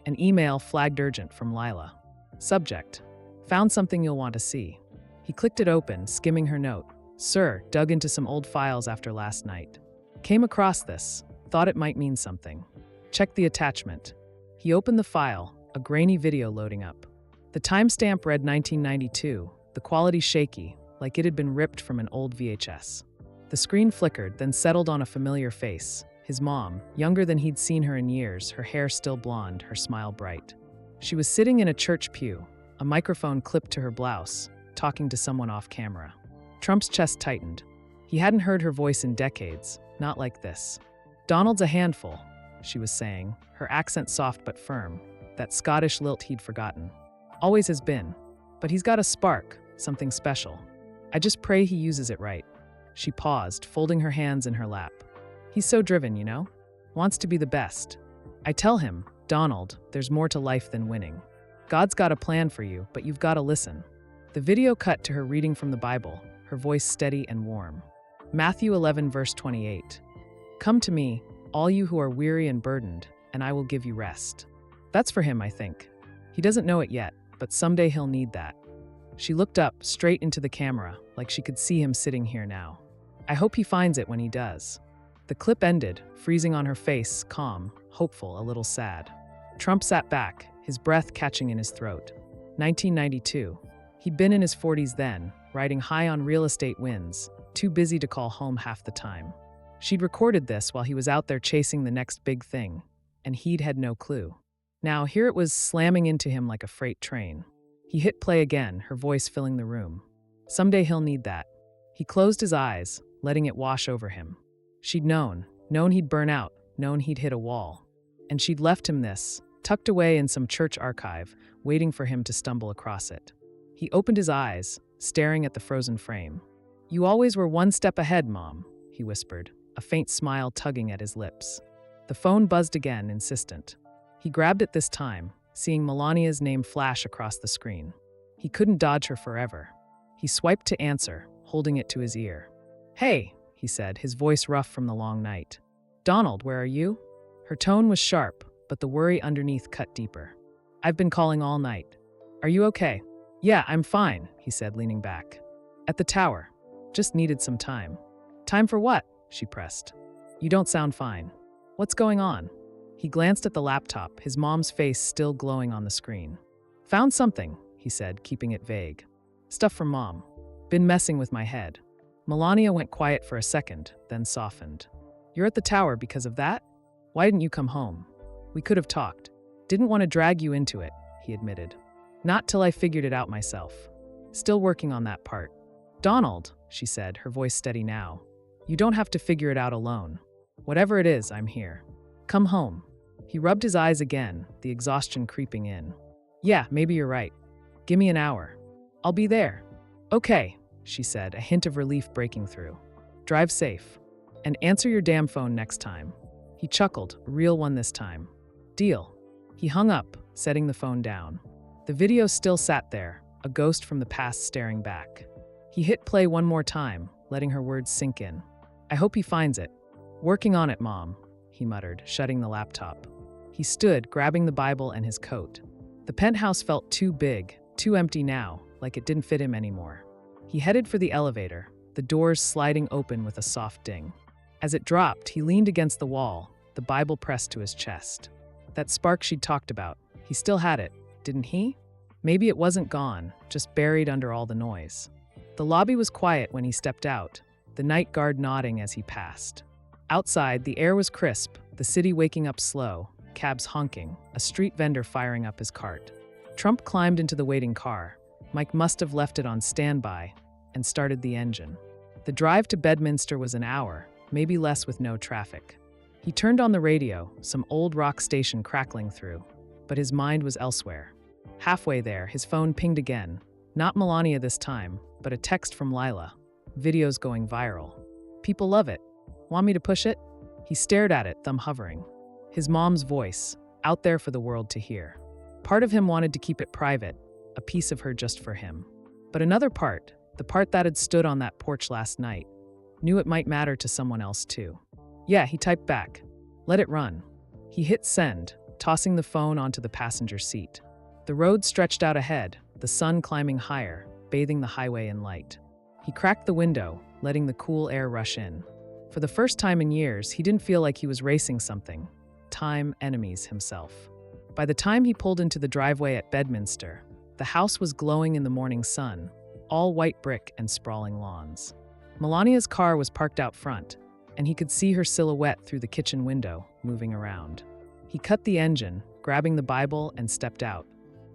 An email flagged urgent from Lila. Subject: "Found something you'll want to see." He clicked it open, skimming her note. "Sir, dug into some old files after last night. Came across this. Thought it might mean something. Check the attachment." He opened the file, a grainy video loading up. The timestamp read 1992, the quality shaky, like it had been ripped from an old VHS. The screen flickered, then settled on a familiar face, his mom, younger than he'd seen her in years, her hair still blonde, her smile bright. She was sitting in a church pew, a microphone clipped to her blouse, talking to someone off camera. Trump's chest tightened. He hadn't heard her voice in decades, not like this. "Donald's a handful," she was saying, her accent soft but firm, that Scottish lilt he'd forgotten. "Always has been. But he's got a spark, something special. I just pray he uses it right." She paused, folding her hands in her lap. "He's so driven, you know? Wants to be the best. I tell him, 'Donald, there's more to life than winning. God's got a plan for you, but you've got to listen.'" The video cut to her reading from the Bible, her voice steady and warm. Matthew 11 verse 28. "Come to me, all you who are weary and burdened, and I will give you rest." That's for him, I think. He doesn't know it yet, but someday he'll need that. She looked up, straight into the camera, like she could see him sitting here now. "I hope he finds it when he does." The clip ended, freezing on her face, calm, hopeful, a little sad. Trump sat back, his breath catching in his throat. 1992. He'd been in his 40s then, riding high on real estate wins, too busy to call home half the time. She'd recorded this while he was out there chasing the next big thing, and he'd had no clue. Now here it was slamming into him like a freight train. He hit play again, her voice filling the room. Someday he'll need that. He closed his eyes, letting it wash over him. She'd known he'd burn out, known he'd hit a wall. And she'd left him this, tucked away in some church archive, waiting for him to stumble across it. He opened his eyes, staring at the frozen frame. "You always were one step ahead, Mom," he whispered, a faint smile tugging at his lips. The phone buzzed again, insistent. He grabbed it this time, seeing Melania's name flash across the screen. He couldn't dodge her forever. He swiped to answer, holding it to his ear. "Hey," he said, his voice rough from the long night. "Donald, where are you?" Her tone was sharp, but the worry underneath cut deeper. "I've been calling all night. Are you okay?" "Yeah, I'm fine," he said, leaning back. "At the tower. Just needed some time." "Time for what?" she pressed. "You don't sound fine. What's going on?" He glanced at the laptop, his mom's face still glowing on the screen. Found something, he said, keeping it vague. Stuff from Mom. Been messing with my head. Melania went quiet for a second, then softened. You're at the tower because of that? Why didn't you come home? We could have talked. Didn't want to drag you into it, he admitted. Not till I figured it out myself. Still working on that part. Donald, she said, her voice steady now. You don't have to figure it out alone. Whatever it is, I'm here. Come home. He rubbed his eyes again, the exhaustion creeping in. Yeah, maybe you're right. Give me an hour. I'll be there. Okay, she said, a hint of relief breaking through. Drive safe. And answer your damn phone next time. He chuckled, a real one this time. Deal. He hung up, setting the phone down. The video still sat there, a ghost from the past staring back. He hit play one more time, letting her words sink in. I hope he finds it. Working on it, Mom, he muttered, shutting the laptop. He stood, grabbing the Bible and his coat. The penthouse felt too big, too empty now, like it didn't fit him anymore. He headed for the elevator, the doors sliding open with a soft ding. As it dropped, he leaned against the wall, the Bible pressed to his chest. That spark she'd talked about, he still had it, didn't he? Maybe it wasn't gone, just buried under all the noise. The lobby was quiet when he stepped out, the night guard nodding as he passed. Outside, the air was crisp, the city waking up slow, cabs honking, a street vendor firing up his cart. Trump climbed into the waiting car. Mike must have left it on standby, and started the engine. The drive to Bedminster was an hour, maybe less with no traffic. He turned on the radio, some old rock station crackling through, but his mind was elsewhere. Halfway there, his phone pinged again. Not Melania this time, but a text from Lila. Video's going viral. People love it. Want me to push it? He stared at it, thumb hovering. His mom's voice, out there for the world to hear. Part of him wanted to keep it private, a piece of her just for him. But another part, the part that had stood on that porch last night, knew it might matter to someone else too. Yeah, he typed back. Let it run. He hit send, tossing the phone onto the passenger seat. The road stretched out ahead, the sun climbing higher, bathing the highway in light. He cracked the window, letting the cool air rush in. For the first time in years, he didn't feel like he was racing something. Time enemies himself. By the time he pulled into the driveway at Bedminster, the house was glowing in the morning sun, all white brick and sprawling lawns. Melania's car was parked out front, and he could see her silhouette through the kitchen window, moving around. He cut the engine, grabbing the Bible, and stepped out.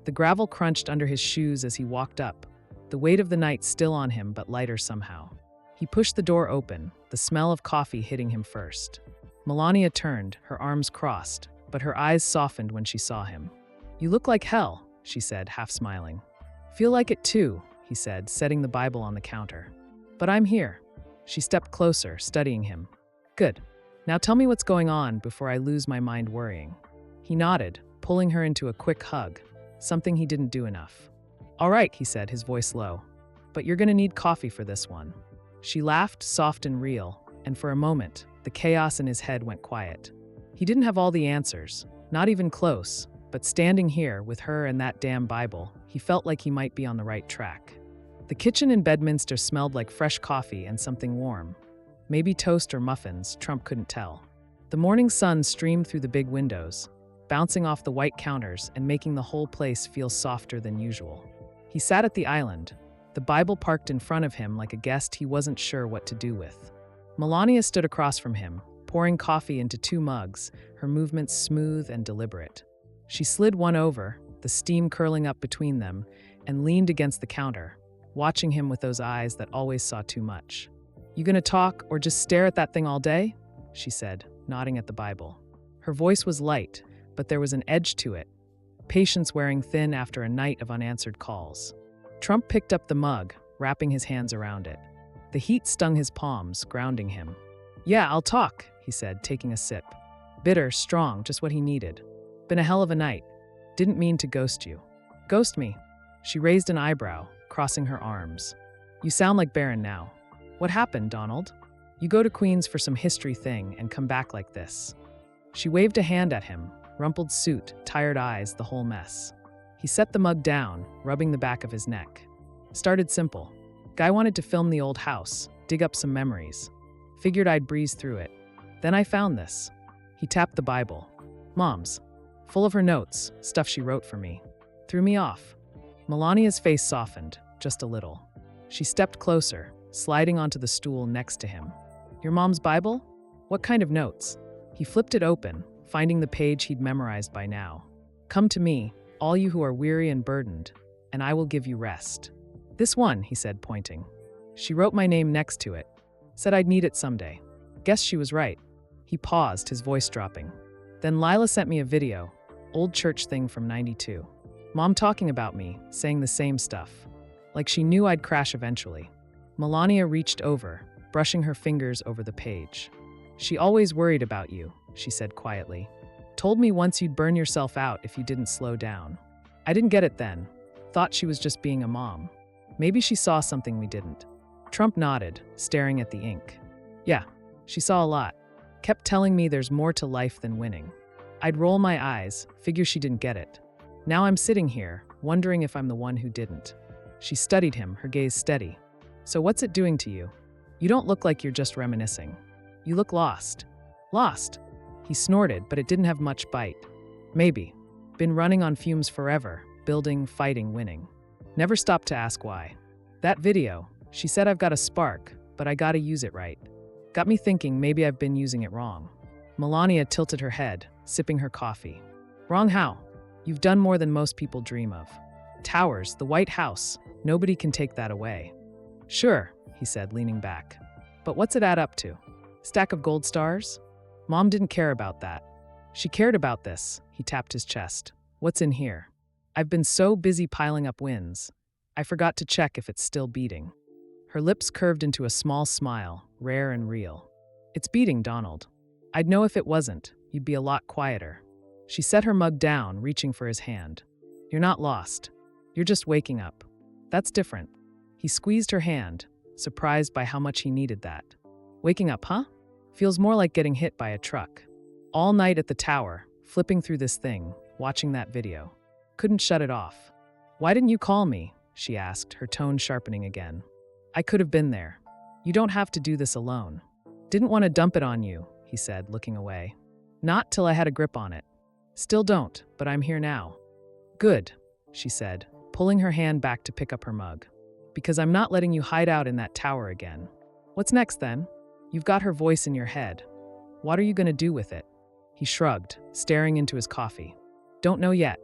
The gravel crunched under his shoes as he walked up, the weight of the night still on him but lighter somehow. He pushed the door open, the smell of coffee hitting him first. Melania turned, her arms crossed, but her eyes softened when she saw him. You look like hell, she said, half smiling. Feel like it too, he said, setting the Bible on the counter. But I'm here. She stepped closer, studying him. Good. Now tell me what's going on before I lose my mind worrying. He nodded, pulling her into a quick hug, something he didn't do enough. All right, he said, his voice low. But you're gonna need coffee for this one. She laughed, soft and real, and for a moment, the chaos in his head went quiet. He didn't have all the answers, not even close, but standing here with her and that damn Bible, he felt like he might be on the right track. The kitchen in Bedminster smelled like fresh coffee and something warm. Maybe toast or muffins, Trump couldn't tell. The morning sun streamed through the big windows, bouncing off the white counters and making the whole place feel softer than usual. He sat at the island, the Bible parked in front of him like a guest he wasn't sure what to do with. Melania stood across from him, pouring coffee into 2 mugs, her movements smooth and deliberate. She slid one over, the steam curling up between them, and leaned against the counter, watching him with those eyes that always saw too much. You gonna talk or just stare at that thing all day? She said, nodding at the Bible. Her voice was light, but there was an edge to it, patience wearing thin after a night of unanswered calls. Trump picked up the mug, wrapping his hands around it. The heat stung his palms, grounding him. Yeah, I'll talk, he said, taking a sip. Bitter, strong, just what he needed. Been a hell of a night. Didn't mean to ghost you. Ghost me? She raised an eyebrow, crossing her arms. You sound like Baron now. What happened, Donald? You go to Queens for some history thing and come back like this. She waved a hand at him, rumpled suit, tired eyes, the whole mess. He set the mug down, rubbing the back of his neck. Started simple. Guy wanted to film the old house, dig up some memories. Figured I'd breeze through it. Then I found this. He tapped the Bible. Mom's. Full of her notes, stuff she wrote for me. Threw me off. Melania's face softened, just a little. She stepped closer, sliding onto the stool next to him. Your mom's Bible? What kind of notes? He flipped it open, finding the page he'd memorized by now. Come to me, all you who are weary and burdened, and I will give you rest. This one, he said, pointing. She wrote my name next to it. Said I'd need it someday. Guess she was right. He paused, his voice dropping. Then Lila sent me a video, old church thing from '92. Mom talking about me, saying the same stuff. Like she knew I'd crash eventually. Melania reached over, brushing her fingers over the page. She always worried about you, she said quietly. Told me once you'd burn yourself out if you didn't slow down. I didn't get it then. Thought she was just being a mom. Maybe she saw something we didn't. Trump nodded, staring at the ink. Yeah, she saw a lot. Kept telling me there's more to life than winning. I'd roll my eyes, figure she didn't get it. Now I'm sitting here, wondering if I'm the one who didn't. She studied him, her gaze steady. So what's it doing to you? You don't look like you're just reminiscing. You look lost. Lost? He snorted, but it didn't have much bite. Maybe. Been running on fumes forever, building, fighting, winning. Never stopped to ask why. That video, she said I've got a spark, but I gotta use it right. Got me thinking maybe I've been using it wrong. Melania tilted her head, sipping her coffee. Wrong how? You've done more than most people dream of. Towers, the White House, nobody can take that away. Sure, he said, leaning back. But what's it add up to? Stack of gold stars? Mom didn't care about that. She cared about this, he tapped his chest. What's in here? I've been so busy piling up wins. I forgot to check if it's still beating. Her lips curved into a small smile, rare and real. It's beating, Donald. I'd know if it wasn't. You'd be a lot quieter. She set her mug down, reaching for his hand. You're not lost. You're just waking up. That's different. He squeezed her hand, surprised by how much he needed that. Waking up, huh? Feels more like getting hit by a truck. All night at the tower, flipping through this thing, watching that video. Couldn't shut it off. Why didn't you call me? She asked, her tone sharpening again. I could have been there. You don't have to do this alone. Didn't want to dump it on you, he said, looking away. Not till I had a grip on it. Still don't, but I'm here now. Good, she said, pulling her hand back to pick up her mug. Because I'm not letting you hide out in that tower again. What's next then? You've got her voice in your head. What are you going to do with it? He shrugged, staring into his coffee. Don't know yet.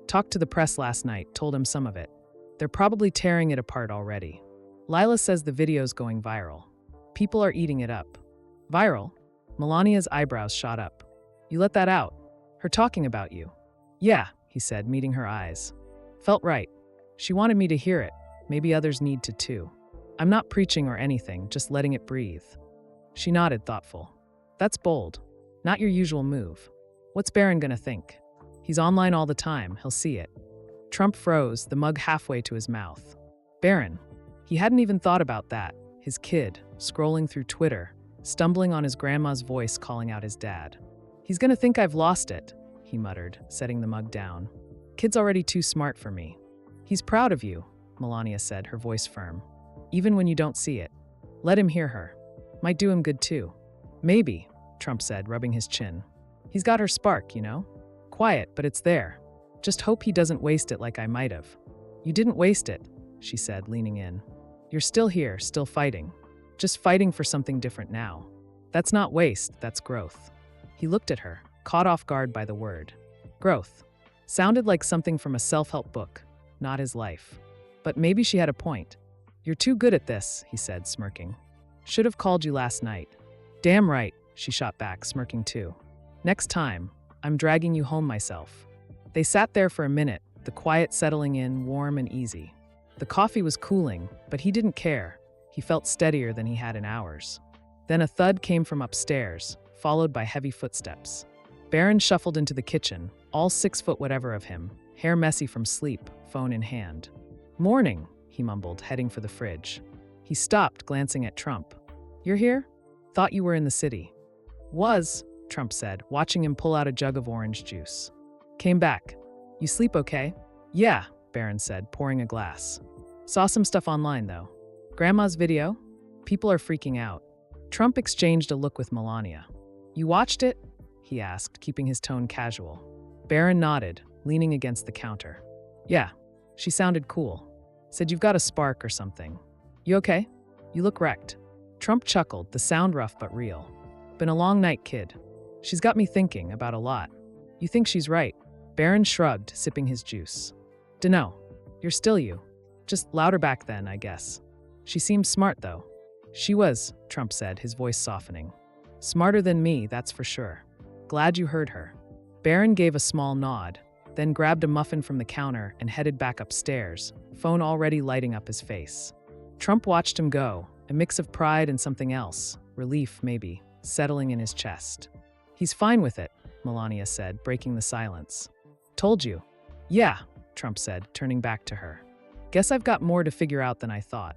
Talked to the press last night, told him some of it. They're probably tearing it apart already. Lila says the video's going viral. People are eating it up. Viral? Melania's eyebrows shot up. You let that out? Her talking about you. Yeah, he said, meeting her eyes. Felt right. She wanted me to hear it. Maybe others need to too. I'm not preaching or anything, just letting it breathe. She nodded, thoughtful. That's bold. Not your usual move. What's Barron gonna think? He's online all the time, he'll see it. Trump froze, the mug halfway to his mouth. Barron. He hadn't even thought about that. His kid, scrolling through Twitter, stumbling on his grandma's voice calling out his dad. He's gonna think I've lost it, he muttered, setting the mug down. Kid's already too smart for me. He's proud of you, Melania said, her voice firm. Even when you don't see it. Let him hear her. Might do him good too. Maybe, Trump said, rubbing his chin. He's got her spark, you know? Quiet, but it's there. Just hope he doesn't waste it like I might have. You didn't waste it, she said, leaning in. You're still here, still fighting. Just fighting for something different now. That's not waste, that's growth. He looked at her, caught off guard by the word. Growth. Sounded like something from a self-help book, not his life. But maybe she had a point. You're too good at this, he said, smirking. Should have called you last night. Damn right, she shot back, smirking too. Next time, I'm dragging you home myself. They sat there for a minute, the quiet settling in, warm and easy. The coffee was cooling, but he didn't care. He felt steadier than he had in hours. Then a thud came from upstairs, followed by heavy footsteps. Barron shuffled into the kitchen, all 6 foot whatever of him, hair messy from sleep, phone in hand. Morning, he mumbled, heading for the fridge. He stopped, glancing at Trump. You're here? Thought you were in the city. Was, Trump said, watching him pull out a jug of orange juice. Came back. You sleep okay? Yeah, Barron said, pouring a glass. Saw some stuff online, though. Grandma's video? People are freaking out. Trump exchanged a look with Melania. You watched it? He asked, keeping his tone casual. Barron nodded, leaning against the counter. Yeah, she sounded cool. Said you've got a spark or something. You okay? You look wrecked. Trump chuckled, the sound rough but real. Been a long night, kid. She's got me thinking about a lot. You think she's right? Barron shrugged, sipping his juice. Dunno. You're still you. Just louder back then, I guess. She seemed smart, though. She was, Trump said, his voice softening. Smarter than me, that's for sure. Glad you heard her. Barron gave a small nod, then grabbed a muffin from the counter and headed back upstairs, phone already lighting up his face. Trump watched him go, a mix of pride and something else, relief maybe, settling in his chest. He's fine with it, Melania said, breaking the silence. Told you. Yeah, Trump said, turning back to her. Guess I've got more to figure out than I thought.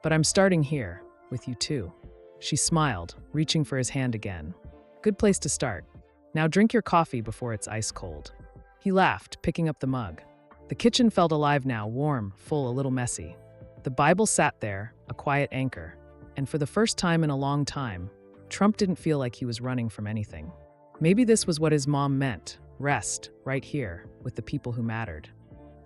But I'm starting here, with you too. She smiled, reaching for his hand again. Good place to start. Now drink your coffee before it's ice cold. He laughed, picking up the mug. The kitchen felt alive now, warm, full, a little messy. The Bible sat there, a quiet anchor. And for the first time in a long time, Trump didn't feel like he was running from anything. Maybe this was what his mom meant, rest, right here, with the people who mattered.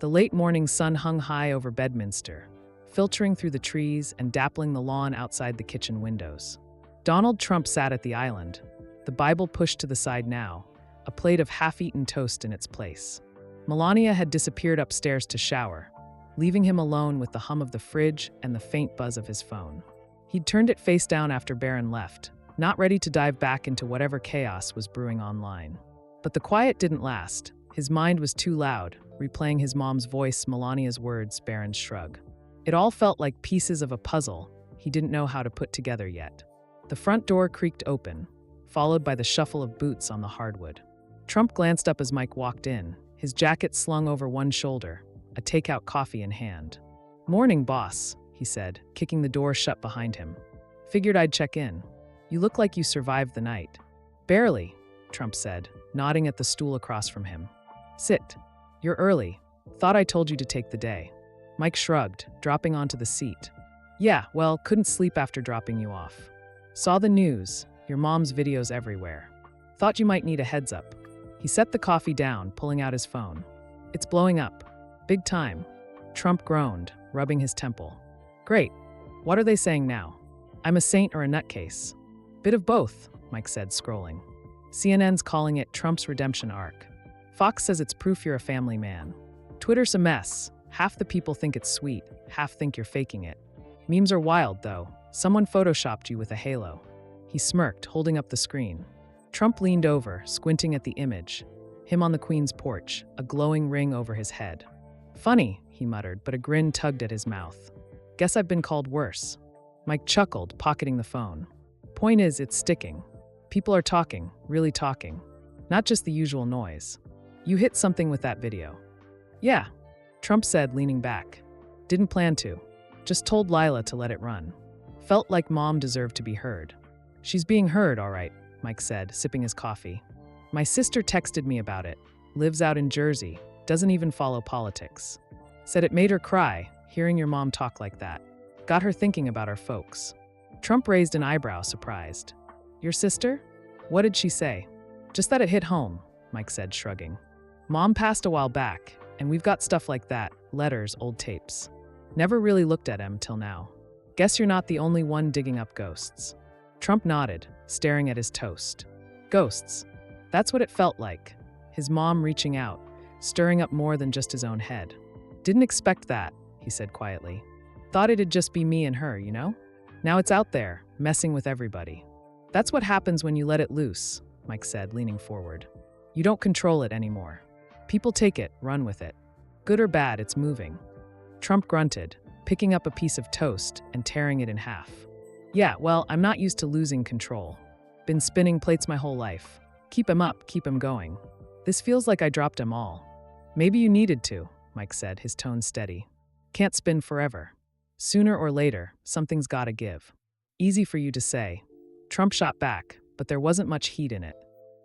The late morning sun hung high over Bedminster, filtering through the trees and dappling the lawn outside the kitchen windows. Donald Trump sat at the island, the Bible pushed to the side now, a plate of half-eaten toast in its place. Melania had disappeared upstairs to shower, leaving him alone with the hum of the fridge and the faint buzz of his phone. He'd turned it face down after Barron left, not ready to dive back into whatever chaos was brewing online. But the quiet didn't last. His mind was too loud, replaying his mom's voice, Melania's words, Barron's shrug. It all felt like pieces of a puzzle he didn't know how to put together yet. The front door creaked open, followed by the shuffle of boots on the hardwood. Trump glanced up as Mike walked in, his jacket slung over one shoulder, a takeout coffee in hand. Morning, boss, he said, kicking the door shut behind him. Figured I'd check in. You look like you survived the night. Barely, Trump said, nodding at the stool across from him. Sit. You're early. Thought I told you to take the day. Mike shrugged, dropping onto the seat. Yeah, well, couldn't sleep after dropping you off. Saw the news, your mom's videos everywhere. Thought you might need a heads up. He set the coffee down, pulling out his phone. It's blowing up. Big time. Trump groaned, rubbing his temple. Great. What are they saying now? I'm a saint or a nutcase? Bit of both, Mike said, scrolling. CNN's calling it Trump's redemption arc. Fox says it's proof you're a family man. Twitter's a mess. Half the people think it's sweet, half think you're faking it. Memes are wild, though. Someone photoshopped you with a halo. He smirked, holding up the screen. Trump leaned over, squinting at the image. Him on the Queen's porch, a glowing ring over his head. Funny, he muttered, but a grin tugged at his mouth. Guess I've been called worse. Mike chuckled, pocketing the phone. Point is, it's sticking. People are talking, really talking. Not just the usual noise. You hit something with that video. Yeah, Trump said, leaning back. Didn't plan to. Just told Lila to let it run. Felt like mom deserved to be heard. She's being heard, all right, Mike said, sipping his coffee. My sister texted me about it. Lives out in Jersey. Doesn't even follow politics. Said it made her cry, hearing your mom talk like that. Got her thinking about our folks. Trump raised an eyebrow, surprised. Your sister? What did she say? Just that it hit home, Mike said, shrugging. Mom passed a while back, and we've got stuff like that, letters, old tapes. Never really looked at 'em till now. Guess you're not the only one digging up ghosts. Trump nodded, staring at his toast. Ghosts. That's what it felt like. His mom reaching out, stirring up more than just his own head. Didn't expect that, he said quietly. Thought it'd just be me and her, you know? Now it's out there, messing with everybody. That's what happens when you let it loose, Mike said, leaning forward. You don't control it anymore. People take it, run with it. Good or bad, it's moving. Trump grunted, picking up a piece of toast and tearing it in half. Yeah, well, I'm not used to losing control. Been spinning plates my whole life. Keep 'em up, keep 'em going. This feels like I dropped 'em all. Maybe you needed to, Mike said, his tone steady. Can't spin forever. Sooner or later, something's gotta give. Easy for you to say. Trump shot back, but there wasn't much heat in it.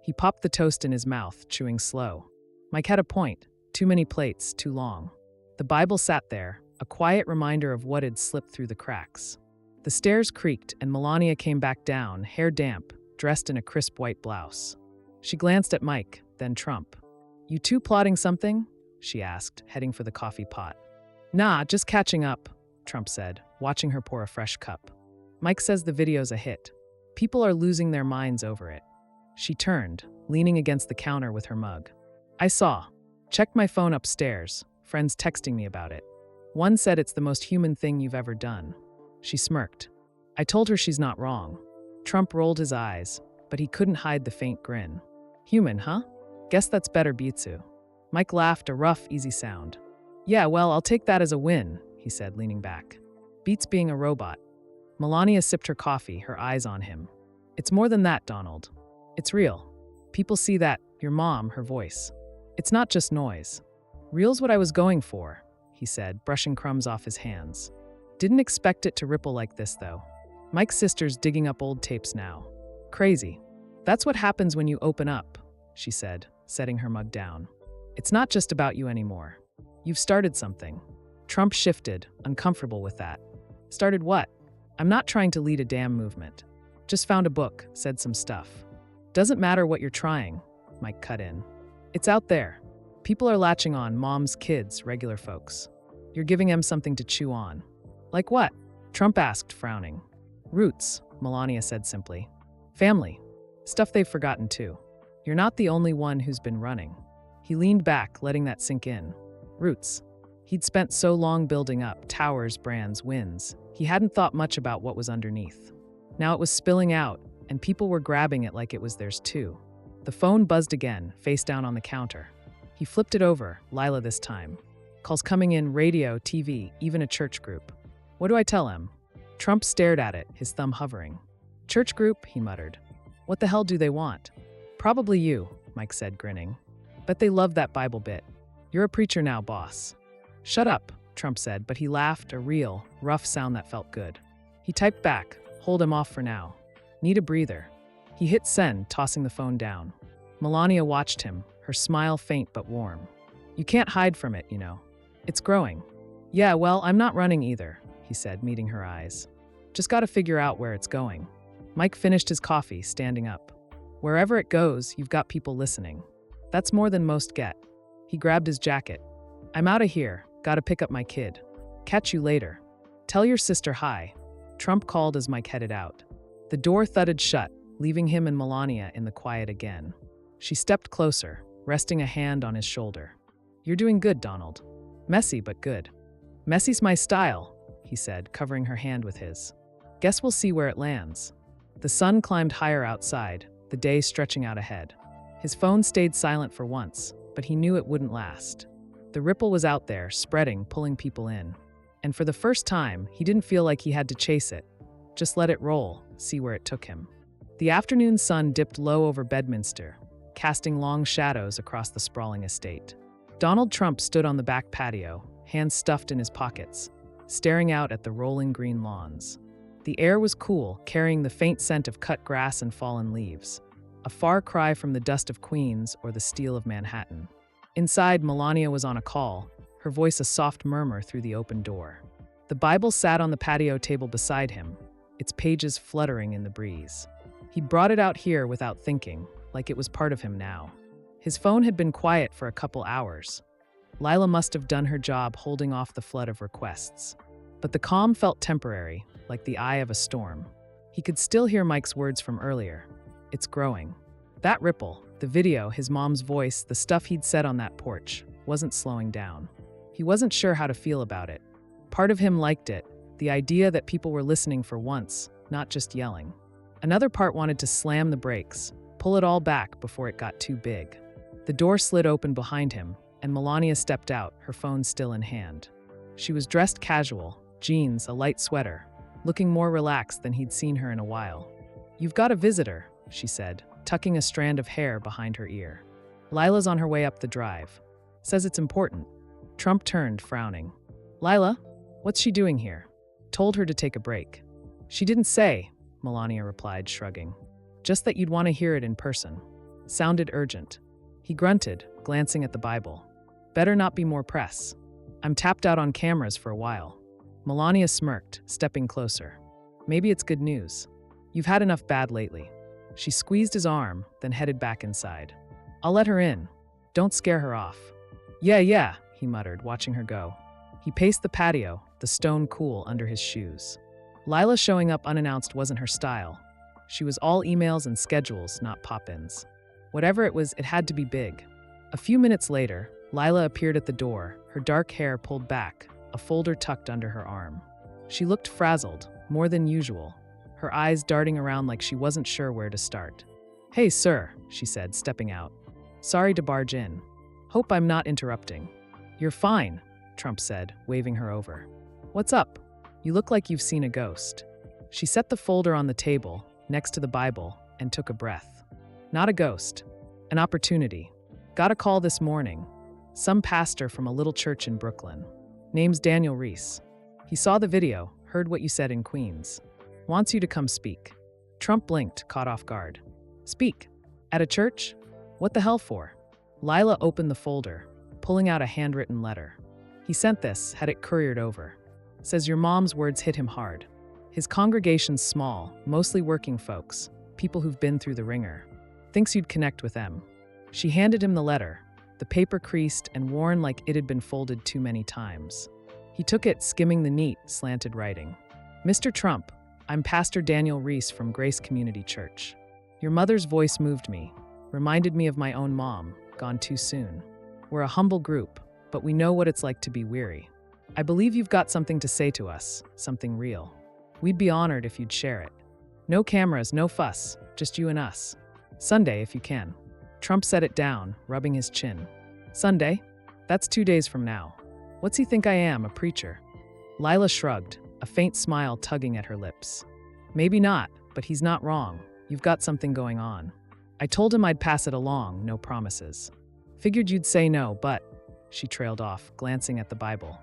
He popped the toast in his mouth, chewing slow. Mike had a point. Too many plates, too long. The Bible sat there, a quiet reminder of what had slipped through the cracks. The stairs creaked and Melania came back down, hair damp, dressed in a crisp white blouse. She glanced at Mike, then Trump. You two plotting something? she asked, heading for the coffee pot. Nah, just catching up, Trump said, watching her pour a fresh cup. Mike says the video's a hit. People are losing their minds over it. She turned, leaning against the counter with her mug. I saw. Checked my phone upstairs, friends texting me about it. One said it's the most human thing you've ever done. She smirked. I told her she's not wrong. Trump rolled his eyes, but he couldn't hide the faint grin. Human, huh? Guess that's better, Bitsu. Mike laughed, a rough, easy sound. Yeah, well, I'll take that as a win, he said, leaning back. Beats being a robot. Melania sipped her coffee, her eyes on him. It's more than that, Donald. It's real. People see that, your mom, her voice. It's not just noise. Real's what I was going for, he said, brushing crumbs off his hands. Didn't expect it to ripple like this, though. Mike's sister's digging up old tapes now. Crazy. That's what happens when you open up, she said, setting her mug down. It's not just about you anymore. You've started something. Trump shifted, uncomfortable with that. Started what? I'm not trying to lead a damn movement. Just found a book, said some stuff. Doesn't matter what you're trying, Mike cut in. It's out there. People are latching on, moms, kids, regular folks. You're giving them something to chew on. Like what? Trump asked, frowning. Roots, Melania said simply. Family. Stuff they've forgotten too. You're not the only one who's been running. He leaned back, letting that sink in. Roots. He'd spent so long building up towers, brands, wins. He hadn't thought much about what was underneath. Now it was spilling out, and people were grabbing it like it was theirs too. The phone buzzed again, face down on the counter. He flipped it over, Lila this time. Calls coming in, radio, TV, even a church group. What do I tell him? Trump stared at it, his thumb hovering. Church group, he muttered. What the hell do they want? Probably you, Mike said, grinning. Bet they love that Bible bit. You're a preacher now, boss. Shut up, Trump said, but he laughed, a real, rough sound that felt good. He typed back, hold him off for now. Need a breather. He hit send, tossing the phone down. Melania watched him, her smile faint but warm. You can't hide from it, you know. It's growing. Yeah, well, I'm not running either, he said, meeting her eyes. Just gotta figure out where it's going. Mike finished his coffee, standing up. Wherever it goes, you've got people listening. That's more than most get. He grabbed his jacket. I'm out of here. Gotta pick up my kid. Catch you later. Tell your sister hi. Trump called as Mike headed out. The door thudded shut, leaving him and Melania in the quiet again. She stepped closer, resting a hand on his shoulder. You're doing good, Donald. Messy, but good. Messy's my style, he said, covering her hand with his. Guess we'll see where it lands. The sun climbed higher outside, the day stretching out ahead. His phone stayed silent for once, but he knew it wouldn't last. The ripple was out there, spreading, pulling people in. And for the first time, he didn't feel like he had to chase it. Just let it roll, see where it took him. The afternoon sun dipped low over Bedminster, casting long shadows across the sprawling estate. Donald Trump stood on the back patio, hands stuffed in his pockets, staring out at the rolling green lawns. The air was cool, carrying the faint scent of cut grass and fallen leaves, a far cry from the dust of Queens or the steel of Manhattan. Inside, Melania was on a call, her voice a soft murmur through the open door. The Bible sat on the patio table beside him, its pages fluttering in the breeze. He'd brought it out here without thinking, like it was part of him now. His phone had been quiet for a couple hours. Lila must have done her job holding off the flood of requests. But the calm felt temporary, like the eye of a storm. He could still hear Mike's words from earlier. It's growing. That ripple, the video, his mom's voice, the stuff he'd said on that porch, wasn't slowing down. He wasn't sure how to feel about it. Part of him liked it, the idea that people were listening for once, not just yelling. Another part wanted to slam the brakes, pull it all back before it got too big. The door slid open behind him, and Melania stepped out, her phone still in hand. She was dressed casual, jeans, a light sweater, looking more relaxed than he'd seen her in a while. You've got a visitor, she said, tucking a strand of hair behind her ear. Lila's on her way up the drive. Says it's important. Trump turned, frowning. Lila, what's she doing here? Told her to take a break. She didn't say, Melania replied, shrugging. Just that you'd want to hear it in person. Sounded urgent. He grunted, glancing at the Bible. Better not be more press. I'm tapped out on cameras for a while. Melania smirked, stepping closer. Maybe it's good news. You've had enough bad lately. She squeezed his arm, then headed back inside. I'll let her in. Don't scare her off. Yeah, he muttered, watching her go. He paced the patio, the stone cool under his shoes. Lila showing up unannounced wasn't her style. She was all emails and schedules, not pop-ins. Whatever it was, it had to be big. A few minutes later, Lila appeared at the door, her dark hair pulled back, a folder tucked under her arm. She looked frazzled, more than usual, her eyes darting around like she wasn't sure where to start. "Hey, sir," she said, stepping out. "Sorry to barge in. Hope I'm not interrupting." "You're fine," Trump said, waving her over. "What's up? You look like you've seen a ghost." She set the folder on the table, next to the Bible, and took a breath. "Not a ghost. An opportunity. Got a call this morning. Some pastor from a little church in Brooklyn. Name's Daniel Reese. He saw the video, heard what you said in Queens. Wants you to come speak." Trump blinked, caught off guard. "Speak? At a church? What the hell for?" Lila opened the folder, pulling out a handwritten letter. "He sent this, had it couriered over. Says your mom's words hit him hard. His congregation's small, mostly working folks, people who've been through the ringer. Thinks you'd connect with them." She handed him the letter, the paper creased and worn like it had been folded too many times. He took it, skimming the neat, slanted writing. "Mr. Trump, I'm Pastor Daniel Reese from Grace Community Church. Your mother's voice moved me, reminded me of my own mom, gone too soon. We're a humble group, but we know what it's like to be weary. I believe you've got something to say to us, something real. We'd be honored if you'd share it. No cameras, no fuss, just you and us. Sunday, if you can." Trump set it down, rubbing his chin. "Sunday? That's 2 days from now. What's he think I am, a preacher?" Lila shrugged, a faint smile tugging at her lips. "Maybe not, but he's not wrong. You've got something going on. I told him I'd pass it along, no promises. Figured you'd say no, but..." She trailed off, glancing at the Bible.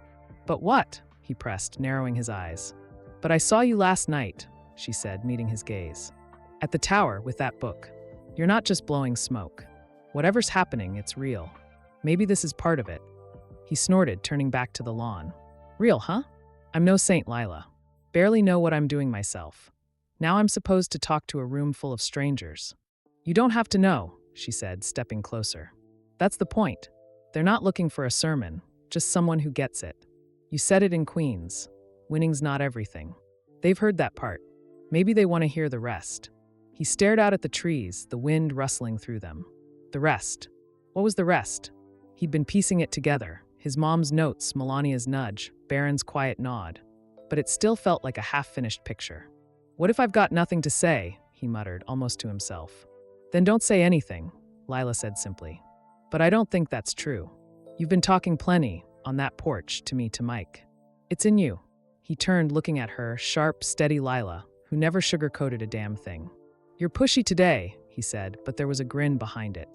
"But what?" he pressed, narrowing his eyes. "But I saw you last night," she said, meeting his gaze. "At the tower with that book. You're not just blowing smoke. Whatever's happening, it's real. Maybe this is part of it." He snorted, turning back to the lawn. "Real, huh? I'm no saint, Lila. Barely know what I'm doing myself. Now I'm supposed to talk to a room full of strangers." "You don't have to know," she said, stepping closer. "That's the point. They're not looking for a sermon, just someone who gets it. You said it in Queens. Winning's not everything. They've heard that part. Maybe they want to hear the rest." He stared out at the trees, the wind rustling through them. The rest. What was the rest? He'd been piecing it together, his mom's notes, Melania's nudge, Barron's quiet nod. But it still felt like a half-finished picture. "What if I've got nothing to say?" he muttered, almost to himself. "Then don't say anything," Lila said simply. "But I don't think that's true. You've been talking plenty, on that porch, to me, to Mike. It's in you." He turned, looking at her, sharp, steady Lila, who never sugarcoated a damn thing. "You're pushy today," he said, but there was a grin behind it.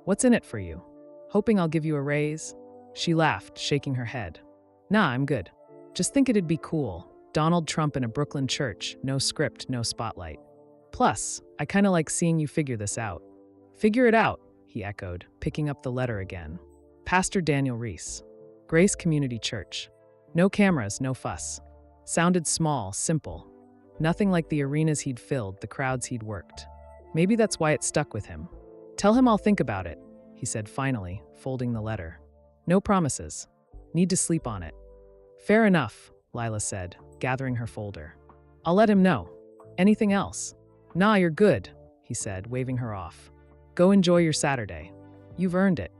"What's in it for you? Hoping I'll give you a raise?" She laughed, shaking her head. "Nah, I'm good. Just think it'd be cool. Donald Trump in a Brooklyn church, no script, no spotlight. Plus, I kinda like seeing you figure this out." "Figure it out," he echoed, picking up the letter again. "Pastor Daniel Reese. Grace Community Church. No cameras, no fuss. Sounded small, simple. Nothing like the arenas he'd filled, the crowds he'd worked. Maybe that's why it stuck with him. "Tell him I'll think about it," he said finally, folding the letter. "No promises. Need to sleep on it." "Fair enough," Lila said, gathering her folder. "I'll let him know. Anything else?" "Nah, you're good," he said, waving her off. "Go enjoy your Saturday. You've earned it."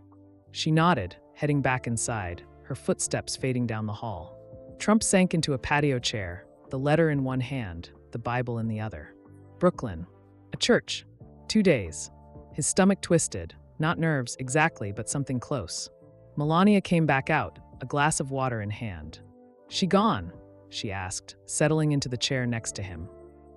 She nodded, heading back inside, her footsteps fading down the hall. Trump sank into a patio chair, the letter in one hand, the Bible in the other. Brooklyn. A church. 2 days. His stomach twisted, not nerves exactly, but something close. Melania came back out, a glass of water in hand. "She gone?" she asked, settling into the chair next to him.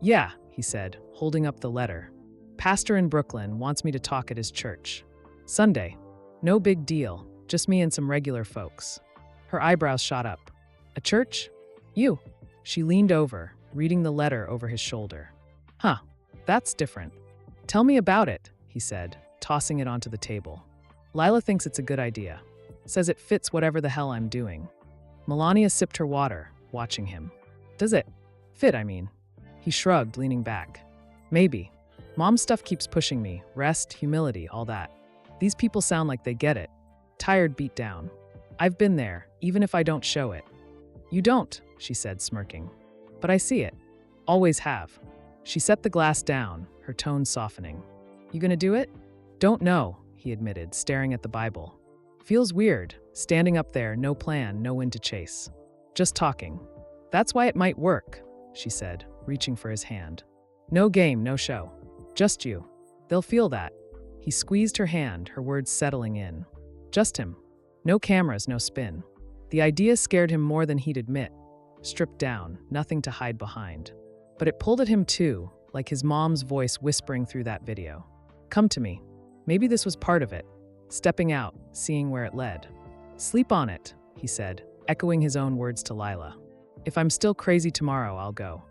"Yeah," he said, holding up the letter. "Pastor in Brooklyn wants me to talk at his church. Sunday. No big deal, just me and some regular folks." Her eyebrows shot up. "A church? You?" She leaned over, reading the letter over his shoulder. "Huh, that's different. Tell me about it," he said, tossing it onto the table. "Lila thinks it's a good idea. Says it fits whatever the hell I'm doing." Melania sipped her water, watching him. "Does it? Fit, I mean." He shrugged, leaning back. "Maybe. Mom's stuff keeps pushing me. Rest, humility, all that. These people sound like they get it. tired, beat down. I've been there, even if I don't show it. You don't, she said, smirking. But I see it. Always have. She set the glass down, her tone softening. You gonna do it? Don't know, he admitted, staring at the Bible. Feels weird, standing up there, no plan, no wind to chase. Just talking. That's why it might work, she said, reaching for his hand. No game, no show. Just you. They'll feel that. He squeezed her hand, her words settling in. Just him. No cameras, no spin. The idea scared him more than he'd admit. Stripped down, nothing to hide behind. But it pulled at him too, like his mom's voice whispering through that video. Come to me. Maybe this was part of it. Stepping out, seeing where it led. Sleep on it, he said, echoing his own words to Lila. If I'm still crazy tomorrow, I'll go.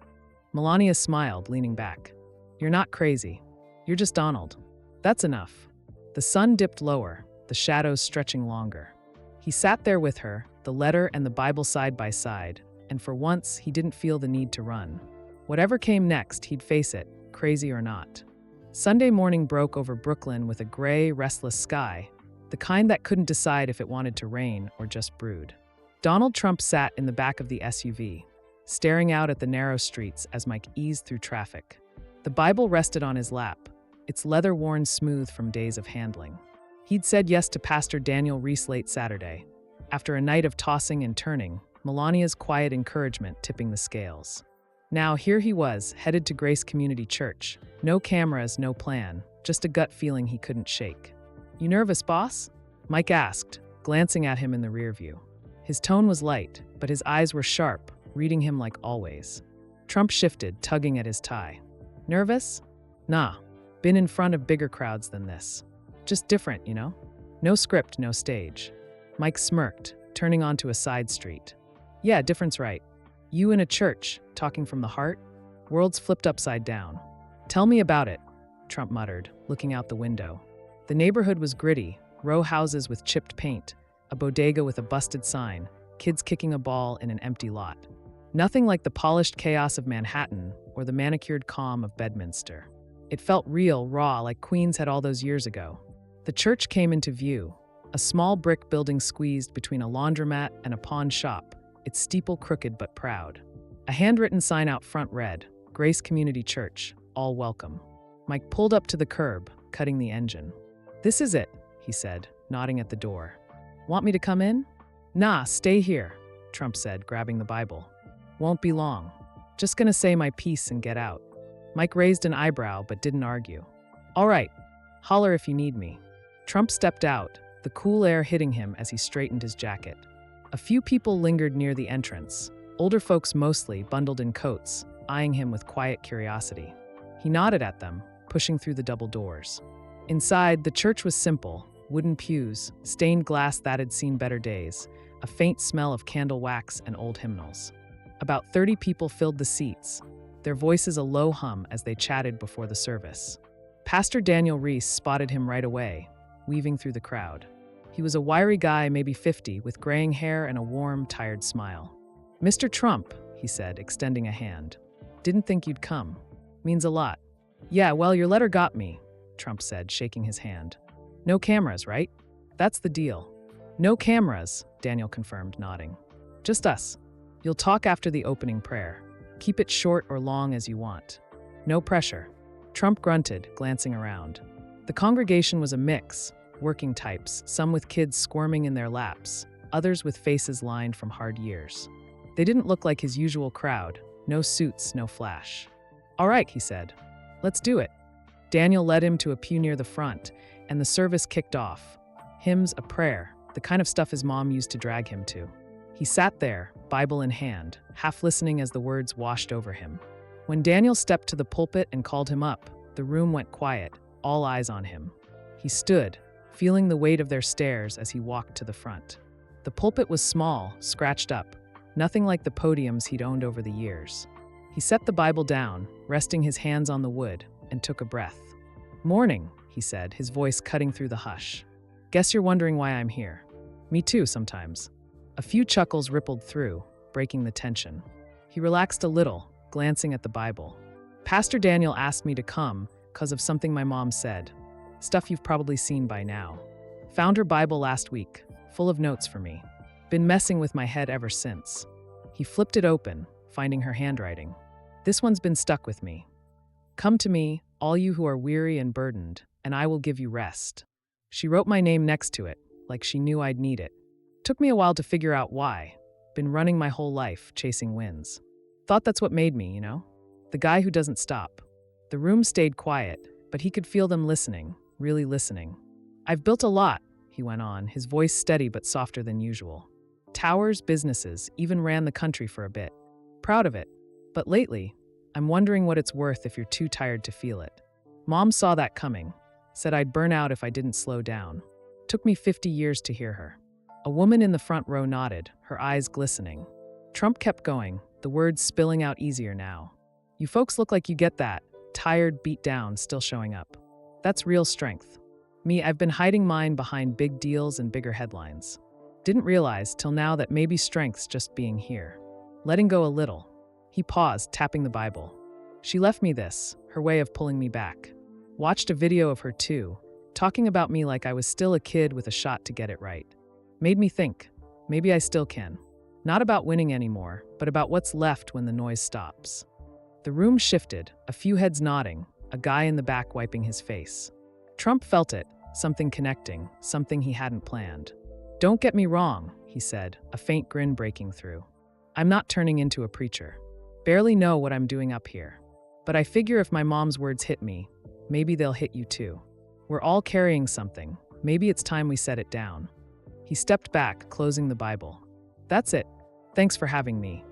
Melania smiled, leaning back. You're not crazy. You're just Donald. That's enough. The sun dipped lower, the shadows stretching longer. He sat there with her, the letter and the Bible side by side, and for once he didn't feel the need to run. Whatever came next, he'd face it, crazy or not. Sunday morning broke over Brooklyn with a gray, restless sky, the kind that couldn't decide if it wanted to rain or just brood. Donald Trump sat in the back of the SUV, staring out at the narrow streets as Mike eased through traffic. The Bible rested on his lap, its leather worn smooth from days of handling. He'd said yes to Pastor Daniel Reese late Saturday, after a night of tossing and turning, Melania's quiet encouragement tipping the scales. Now here he was, headed to Grace Community Church. No cameras, no plan, just a gut feeling he couldn't shake. You nervous, boss? Mike asked, glancing at him in the rear view. His tone was light, but his eyes were sharp, reading him like always. Trump shifted, tugging at his tie. Nervous? Nah. Been in front of bigger crowds than this. Just different, you know? No script, no stage. Mike smirked, turning onto a side street. Yeah, different's right. You in a church, talking from the heart? World's flipped upside down. Tell me about it, Trump muttered, looking out the window. The neighborhood was gritty, row houses with chipped paint, a bodega with a busted sign, kids kicking a ball in an empty lot. Nothing like the polished chaos of Manhattan or the manicured calm of Bedminster. It felt real, raw, like Queens had all those years ago. The church came into view, a small brick building squeezed between a laundromat and a pawn shop, its steeple crooked but proud. A handwritten sign out front read, Grace Community Church, all welcome. Mike pulled up to the curb, cutting the engine. This is it, he said, nodding at the door. Want me to come in? Nah, stay here, Trump said, grabbing the Bible. Won't be long. Just gonna say my piece and get out. Mike raised an eyebrow but didn't argue. All right, holler if you need me. Trump stepped out, the cool air hitting him as he straightened his jacket. A few people lingered near the entrance, older folks mostly, bundled in coats, eyeing him with quiet curiosity. He nodded at them, pushing through the double doors. Inside, the church was simple, wooden pews, stained glass that had seen better days, a faint smell of candle wax and old hymnals. About 30 people filled the seats, their voices a low hum as they chatted before the service. Pastor Daniel Reese spotted him right away, weaving through the crowd. He was a wiry guy, maybe 50, with graying hair and a warm, tired smile. Mr. Trump, he said, extending a hand. Didn't think you'd come. Means a lot. Yeah, well, your letter got me, Trump said, shaking his hand. No cameras, right? That's the deal. No cameras, Daniel confirmed, nodding. Just us. You'll talk after the opening prayer. Keep it short or long as you want. No pressure. Trump grunted, glancing around. The congregation was a mix, working types, some with kids squirming in their laps, others with faces lined from hard years. They didn't look like his usual crowd, no suits, no flash. All right, he said. Let's do it. Daniel led him to a pew near the front, and the service kicked off. Hymns, a prayer, the kind of stuff his mom used to drag him to. He sat there, Bible in hand, half listening as the words washed over him. When Daniel stepped to the pulpit and called him up, the room went quiet, all eyes on him. He stood, feeling the weight of their stares as he walked to the front. The pulpit was small, scratched up, nothing like the podiums he'd owned over the years. He set the Bible down, resting his hands on the wood, and took a breath. Morning, he said, his voice cutting through the hush. Guess you're wondering why I'm here. Me too, sometimes. A few chuckles rippled through, breaking the tension. He relaxed a little, glancing at the Bible. Pastor Daniel asked me to come because of something my mom said. Stuff you've probably seen by now. Found her Bible last week, full of notes for me. Been messing with my head ever since. He flipped it open, finding her handwriting. This one's been stuck with me. Come to me, all you who are weary and burdened, and I will give you rest. She wrote my name next to it, like she knew I'd need it. Took me a while to figure out why. Been running my whole life, chasing wins. Thought that's what made me, The guy who doesn't stop. The room stayed quiet, but he could feel them listening, really listening. I've built a lot, he went on, his voice steady but softer than usual. Towers, businesses, even ran the country for a bit. Proud of it. But lately, I'm wondering what it's worth if you're too tired to feel it. Mom saw that coming. Said I'd burn out if I didn't slow down. Took me 50 years to hear her. A woman in the front row nodded, her eyes glistening. Trump kept going, the words spilling out easier now. You folks look like you get that. Tired, beat down, still showing up. That's real strength. Me, I've been hiding mine behind big deals and bigger headlines. Didn't realize till now that maybe strength's just being here. Letting go a little. He paused, tapping the Bible. She left me this, her way of pulling me back. Watched a video of her too, talking about me like I was still a kid with a shot to get it right. Made me think, maybe I still can. Not about winning anymore, but about what's left when the noise stops. The room shifted, a few heads nodding, a guy in the back wiping his face. Trump felt it, something connecting, something he hadn't planned. Don't get me wrong, he said, a faint grin breaking through. I'm not turning into a preacher. Barely know what I'm doing up here. But I figure if my mom's words hit me, maybe they'll hit you too. We're all carrying something. Maybe it's time we set it down. He stepped back, closing the Bible. That's it. Thanks for having me.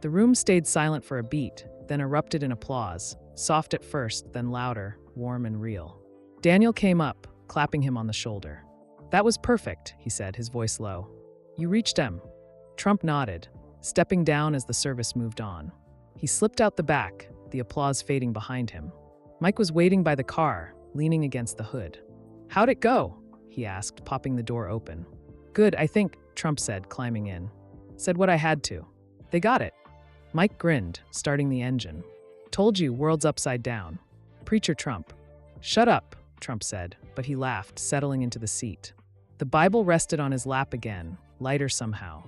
The room stayed silent for a beat, then erupted in applause, soft at first, then louder, warm and real. Daniel came up, clapping him on the shoulder. That was perfect, he said, his voice low. You reached him. Trump nodded, stepping down as the service moved on. He slipped out the back, the applause fading behind him. Mike was waiting by the car, leaning against the hood. How'd it go? He asked, popping the door open. Good, I think, Trump said, climbing in. Said what I had to. They got it. Mike grinned, starting the engine. Told you, world's upside down. Preacher Trump. Shut up, Trump said, but he laughed, settling into the seat. The Bible rested on his lap again, lighter somehow.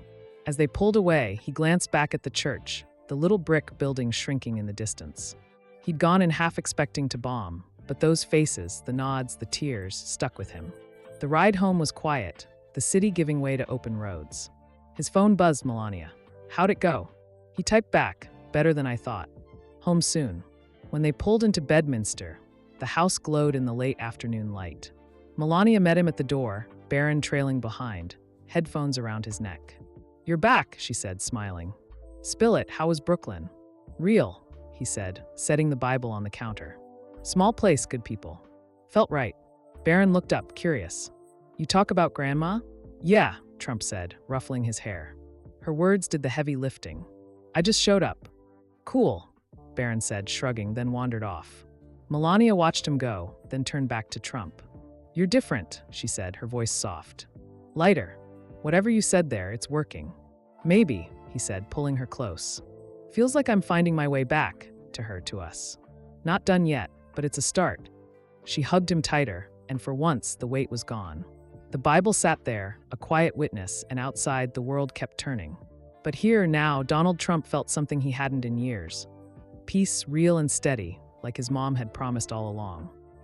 As they pulled away, he glanced back at the church, the little brick building shrinking in the distance. He'd gone in half expecting to bomb, but those faces, the nods, the tears, stuck with him. The ride home was quiet, the city giving way to open roads. His phone buzzed Melania. How'd it go? He typed back, better than I thought. Home soon. When they pulled into Bedminster, the house glowed in the late afternoon light. Melania met him at the door, Baron trailing behind, headphones around his neck. You're back, she said, smiling. Spill it, how was Brooklyn? Real, he said, setting the Bible on the counter. Small place, good people. Felt right. Baron looked up, curious. You talk about Grandma? Yeah, Trump said, ruffling his hair. Her words did the heavy lifting. I just showed up. Cool, Baron said, shrugging, then wandered off. Melania watched him go, then turned back to Trump. You're different, she said, her voice soft. Lighter. Whatever you said there, it's working. Maybe, he said, pulling her close. Feels like I'm finding my way back, to us. Not done yet, but it's a start. She hugged him tighter, and for once, the weight was gone. The Bible sat there, a quiet witness, and outside, the world kept turning. But here, now, Donald Trump felt something he hadn't in years. Peace, real and steady, like his mom had promised all along.